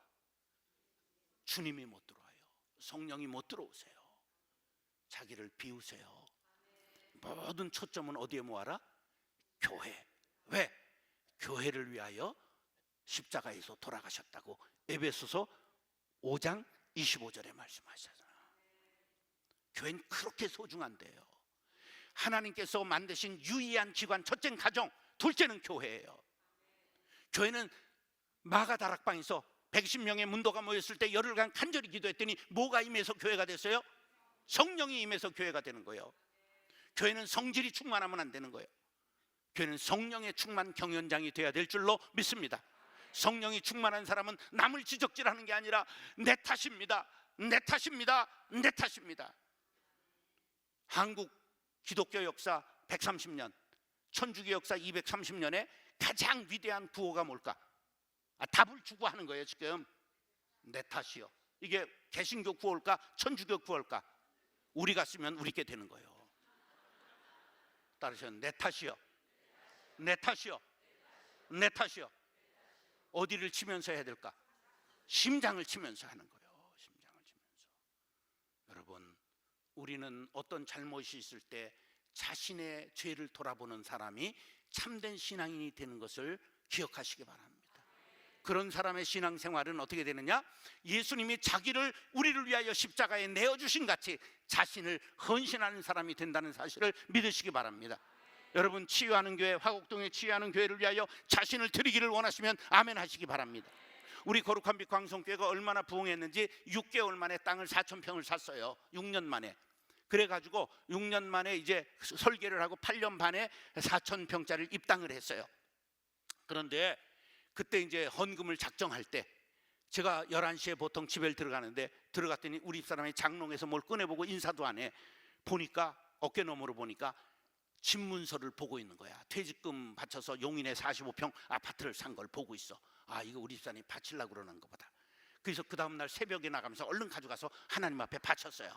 주님이 못 들어와요. 성령이 못 들어오세요. 자기를 비우세요. 모든 초점은 어디에 모아라? 교회. 왜? 교회를 위하여 십자가에서 돌아가셨다고 에베소서 5장 25절에 말씀하셨잖아요. 교회는 그렇게 소중한데요. 하나님께서 만드신 유일한 기관, 첫째는 가정, 둘째는 교회예요. 교회는 마가 다락방에서 110명의 문도가 모였을 때 열흘간 간절히 기도했더니 뭐가 임해서 교회가 됐어요? 성령이 임해서 교회가 되는 거예요. 교회는 성질이 충만하면 안 되는 거예요. 교회는 성령의 충만 경연장이 돼야 될 줄로 믿습니다. 성령이 충만한 사람은 남을 지적질하는 게 아니라 내 탓입니다. 내 탓입니다. 내 탓입니다. 한국 기독교 역사 130년, 천주교 역사 230년에 가장 위대한 구호가 뭘까? 답을 주고 하는 거예요. 지금 내 탓이요. 이게 개신교 구호일까? 천주교 구호일까? 우리가 쓰면 우리께 되는 거예요. 따르셔. 내 탓이요. 내 탓이요. 내 탓이요. 어디를 치면서 해야 될까? 심장을 치면서 하는 거예요. 심장을 치면서. 여러분, 우리는 어떤 잘못이 있을 때 자신의 죄를 돌아보는 사람이 참된 신앙인이 되는 것을 기억하시기 바랍니다. 그런 사람의 신앙생활은 어떻게 되느냐? 예수님이 자기를 우리를 위하여 십자가에 내어주신 같이 자신을 헌신하는 사람이 된다는 사실을 믿으시기 바랍니다. 여러분, 치유하는 교회, 화곡동에 치유하는 교회를 위하여 자신을 드리기를 원하시면 아멘 하시기 바랍니다. 우리 거룩한 빛 광성교회가 얼마나 부흥했는지 6개월 만에 땅을 4,000평을 샀어요. 6년 만에. 그래가지고 6년 만에 이제 설계를 하고 8년 반에 4,000평짜리를 입당을 했어요. 그런데 그때 이제 헌금을 작정할 때 제가 11시에 보통 집에 들어가는데 들어갔더니 우리 집사람이 장롱에서 뭘 꺼내보고 인사도 안 해. 보니까 어깨너머로 보니까 집문서를 보고 있는 거야. 퇴직금 바쳐서 용인에 45평 아파트를 산 걸 보고 있어. 아, 이거 우리 집사람이 바치려고 그러는 거보다. 그래서 그 다음날 새벽에 나가면서 얼른 가져가서 하나님 앞에 바쳤어요.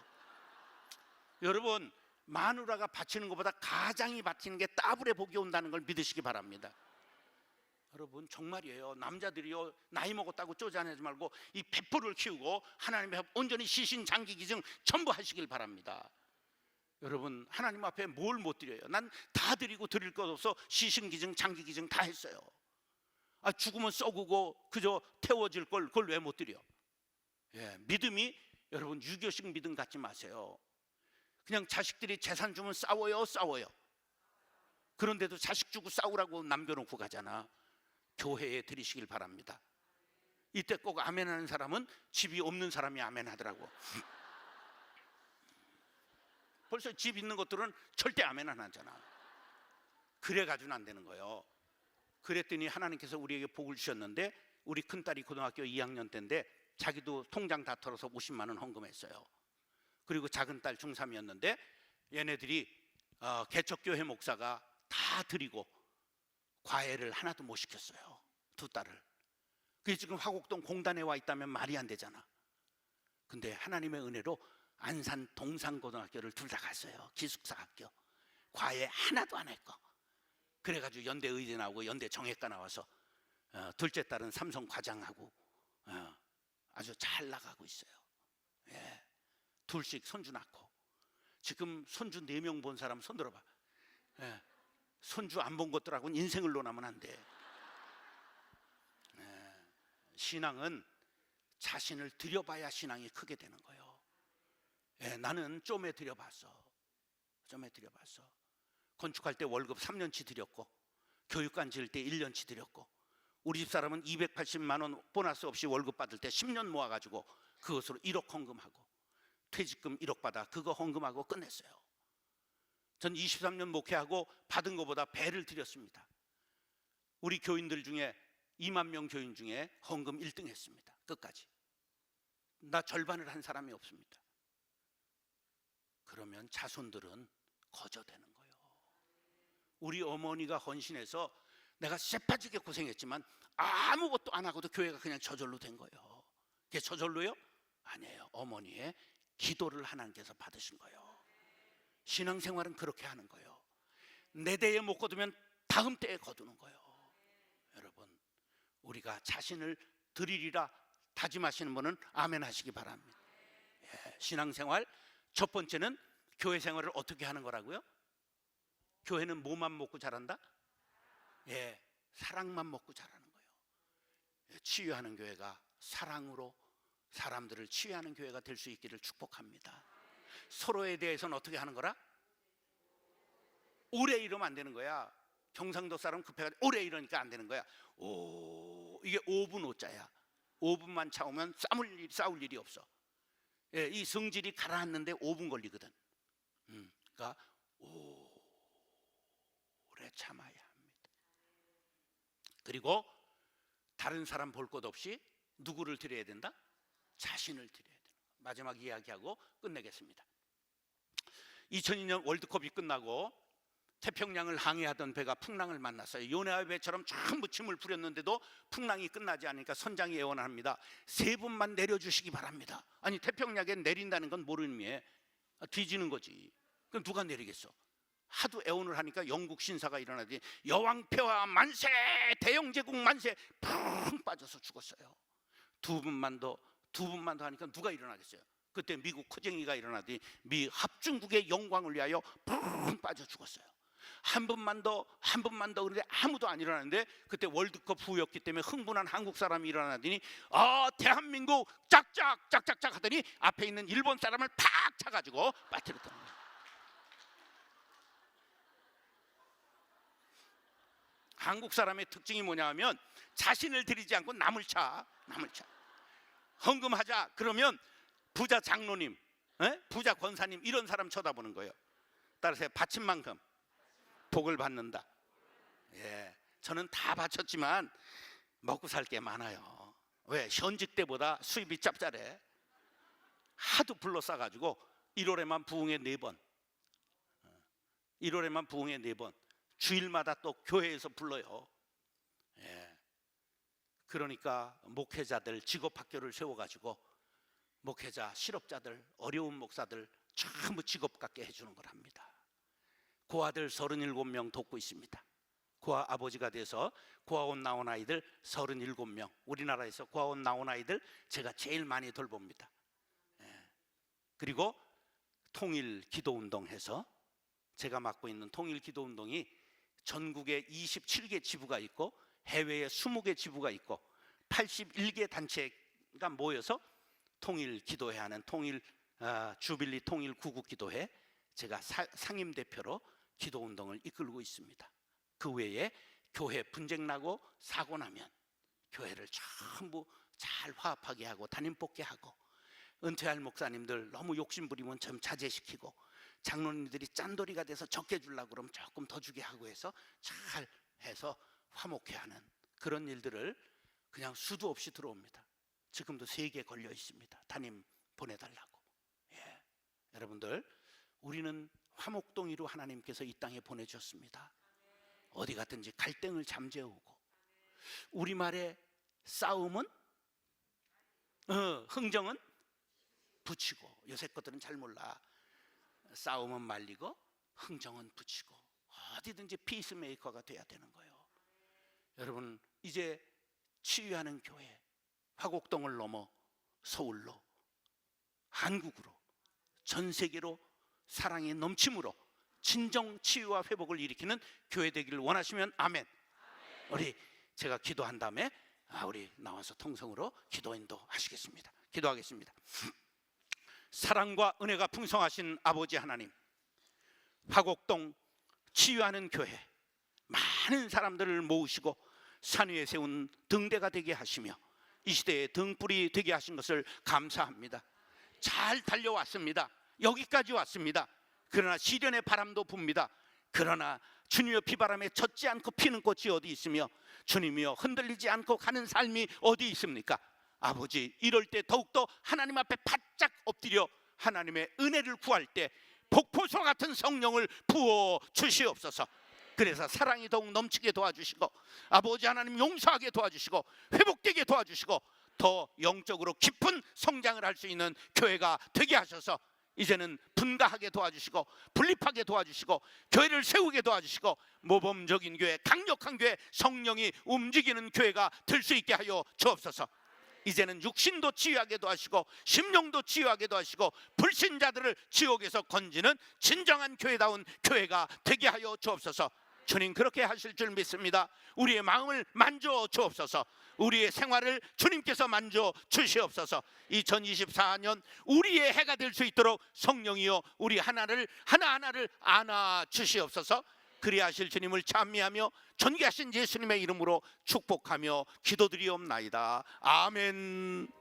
여러분, 마누라가 바치는 것보다 가장이 바치는 게 따블에 복이 온다는 걸 믿으시기 바랍니다. 여러분, 정말이에요. 남자들이요, 나이 먹었다고 쪼잔하지 말고 이 백포를 키우고 하나님 앞에 온전히 시신장기기증 전부 하시길 바랍니다. 여러분, 하나님 앞에 뭘 못 드려요? 난 다 드리고 드릴 것 없어 시신기증 장기기증 다 했어요. 아, 죽으면 썩고 그저 태워질 걸 그걸 왜 못 드려? 예, 믿음이 여러분 유교식 믿음 갖지 마세요. 그냥 자식들이 재산 주면 싸워요. 그런데도 자식 주고 싸우라고 남겨놓고 가잖아. 교회에 드리시길 바랍니다. 이때 꼭 아멘하는 사람은 집이 없는 사람이 아멘하더라고. 벌써 집 있는 것들은 절대 아멘 안 하잖아. 그래가지고는 안 되는 거예요. 그랬더니 하나님께서 우리에게 복을 주셨는데 우리 큰딸이 고등학교 2학년 때인데 자기도 통장 다 털어서 50만 원 헌금했어요. 그리고 작은 딸 중3이었는데 얘네들이 개척교회 목사가 다 드리고 과외를 하나도 못 시켰어요. 두 딸을. 그게 지금 화곡동 공단에 와 있다면 말이 안 되잖아. 근데 하나님의 은혜로 안산 동산고등학교를 둘 다 갔어요. 기숙사 학교. 과외 하나도 안 했고. 그래가지고 연대 의대 나오고 연대 정외과 나와서 둘째 딸은 삼성 과장하고 아주 잘 나가고 있어요. 예. 둘씩 손주 낳고. 지금 손주 4명 본 사람 손 들어봐. 예. 손주 안 본 것들하고는 인생을 논하면 안 돼. 예. 신앙은 자신을 들여봐야 신앙이 크게 되는 거예요. 예, 나는 좀에 들여봤어. 건축할 때 월급 3년치 드렸고 교육관 지을 때 1년치 드렸고 우리 집사람은 280만 원 보너스 없이 월급 받을 때 10년 모아가지고 그것으로 1억 헌금하고 퇴직금 1억 받아 그거 헌금하고 끝냈어요. 전 23년 목회하고 받은 것보다 배를 드렸습니다. 우리 교인들 중에 2만 명 교인 중에 헌금 1등 했습니다. 끝까지. 나 절반을 한 사람이 없습니다. 그러면 자손들은 거저되는 거예요. 우리 어머니가 헌신해서 내가 쎄빠지게 고생했지만 아무것도 안 하고도 교회가 그냥 저절로 된 거예요. 그게 저절로요? 아니에요. 어머니의 기도를 하나님께서 받으신 거예요. 신앙생활은 그렇게 하는 거예요. 내 대에 못 거두면 다음 때에 거두는 거예요. 여러분, 우리가 자신을 드리리라 다짐하시는 분은 아멘 하시기 바랍니다. 예, 신앙생활 첫 번째는 교회 생활을 어떻게 하는 거라고요? 교회는 뭐만 먹고 자란다? 예, 사랑만 먹고 자라는 거예요. 예, 치유하는 교회가 사랑으로 사람들을 치유하는 교회가 될 수 있기를 축복합니다. 서로에 대해서는 어떻게 하는 거라? 오래 이러면 안 되는 거야. 경상도 사람 급해가지고 오래 이러니까 안 되는 거야. 이게 5분 5자야. 5분만 참으면 싸울 일이 없어. 예, 이 성질이 가라앉는데 5분 걸리거든. 그러니까 오래 참아야 합니다. 그리고 다른 사람 볼 것 없이 누구를 드려야 된다? 자신을 드려야 된다. 마지막 이야기하고 끝내겠습니다. 2002년 월드컵이 끝나고 태평양을 항해하던 배가 풍랑을 만났어요. 요나의 배처럼 전부 침을 뿌렸는데도 풍랑이 끝나지 않으니까 선장이 애원합니다. 3분만 내려주시기 바랍니다. 아니, 태평양에 내린다는 건 모르는 의미에 뒤지는 거지. 그럼 누가 내리겠어? 하도 애원을 하니까 영국 신사가 일어나더니 여왕폐하 만세, 대영제국 만세, 푹 빠져서 죽었어요. 2분만 더 하니까 누가 일어나겠어요? 그때 미국 코쟁이가 일어나더니 미 합중국의 영광을 위하여 푹 빠져 죽었어요. 한 번만 더 그런데 아무도 안 일어나는데 그때 월드컵 후였기 때문에 흥분한 한국 사람이 일어나더니 대한민국 짝짝짝짝짝 하더니 앞에 있는 일본 사람을 팍 차가지고 빠뜨렸던 거예요. 한국 사람의 특징이 뭐냐 하면 자신을 드리지 않고 남을 차. 헌금하자 그러면 부자 장로님, 부자 권사님 이런 사람 쳐다보는 거예요. 따라서 바친 만큼 복을 받는다. 예, 저는 다 바쳤지만 먹고 살 게 많아요. 왜? 현직 때보다 수입이 짭짤해. 하도 불러싸가지고 1월에만 부흥회 4번, 1월에만 부흥회 4번, 주일마다 또 교회에서 불러요. 예. 그러니까 목회자들 직업학교를 세워가지고 목회자, 실업자들, 어려운 목사들 전부 직업 갖게 해주는 걸 합니다. 고아들 37명 돕고 있습니다. 고아 아버지가 돼서 고아원 나온 아이들 37명, 우리나라에서 고아원 나온 아이들 제가 제일 많이 돌봅니다. 예. 그리고 통일 기도운동 해서 제가 맡고 있는 통일 기도운동이 전국에 27개 지부가 있고 해외에 20개 지부가 있고 81개 단체가 모여서 통일 기도회 하는 주빌리 통일 구국 기도회, 제가 상임 대표로 기도운동을 이끌고 있습니다. 그 외에 교회 분쟁 나고 사고 나면 교회를 전부 잘 화합하게 하고 담임 뽑게 하고, 은퇴할 목사님들 너무 욕심 부리면 좀 자제시키고, 장로님들이 짠돌이가 돼서 적게 주려고 그러면 조금 더 주게 하고 해서 잘 해서 화목해 하는 그런 일들을 그냥 수도 없이 들어옵니다. 지금도 3개 걸려 있습니다. 담임 보내달라고. 예. 여러분들, 우리는 화목동이로 하나님께서 이 땅에 보내주셨습니다. 어디 갔든지 갈등을 잠재우고, 우리말에 싸움은 흥정은 붙이고, 요새 것들은 잘 몰라. 싸움은 말리고 흥정은 붙이고, 어디든지 피스메이커가 돼야 되는 거예요. 여러분, 이제 치유하는 교회, 화곡동을 넘어 서울로, 한국으로, 전 세계로 사랑의 넘침으로 진정 치유와 회복을 일으키는 교회 되기를 원하시면 아멘. 우리 제가 기도한 다음에 우리 나와서 통성으로 기도 인도하시겠습니다. 기도하겠습니다. 사랑과 은혜가 풍성하신 아버지 하나님, 화곡동 치유하는 교회 많은 사람들을 모으시고 산 위에 세운 등대가 되게 하시며 이 시대의 등불이 되게 하신 것을 감사합니다. 잘 달려왔습니다. 여기까지 왔습니다. 그러나 시련의 바람도 붑니다. 그러나 주님의 비바람에 젖지 않고 피는 꽃이 어디 있으며 주님이여 흔들리지 않고 가는 삶이 어디 있습니까? 아버지, 이럴 때 더욱더 하나님 앞에 바짝 엎드려 하나님의 은혜를 구할 때 폭포수 같은 성령을 부어 주시옵소서. 그래서 사랑이 더욱 넘치게 도와주시고, 아버지 하나님 용서하게 도와주시고, 회복되게 도와주시고, 더 영적으로 깊은 성장을 할 수 있는 교회가 되게 하셔서 이제는 분가하게 도와주시고, 분립하게 도와주시고, 교회를 세우게 도와주시고, 모범적인 교회, 강력한 교회, 성령이 움직이는 교회가 될 수 있게 하여 주옵소서. 이제는 육신도 치유하게도 하시고 심령도 치유하게도 하시고 불신자들을 지옥에서 건지는 진정한 교회다운 교회가 되게 하여 주옵소서. 주님 그렇게 하실 줄 믿습니다. 우리의 마음을 만져 주옵소서. 우리의 생활을 주님께서 만져 주시옵소서. 2024년 우리의 해가 될 수 있도록 성령이여 우리 하나하나를 안아 주시옵소서. 그리하실 주님을 찬미하며 존귀하신 예수님의 이름으로 축복하며 기도드리옵나이다. 아멘.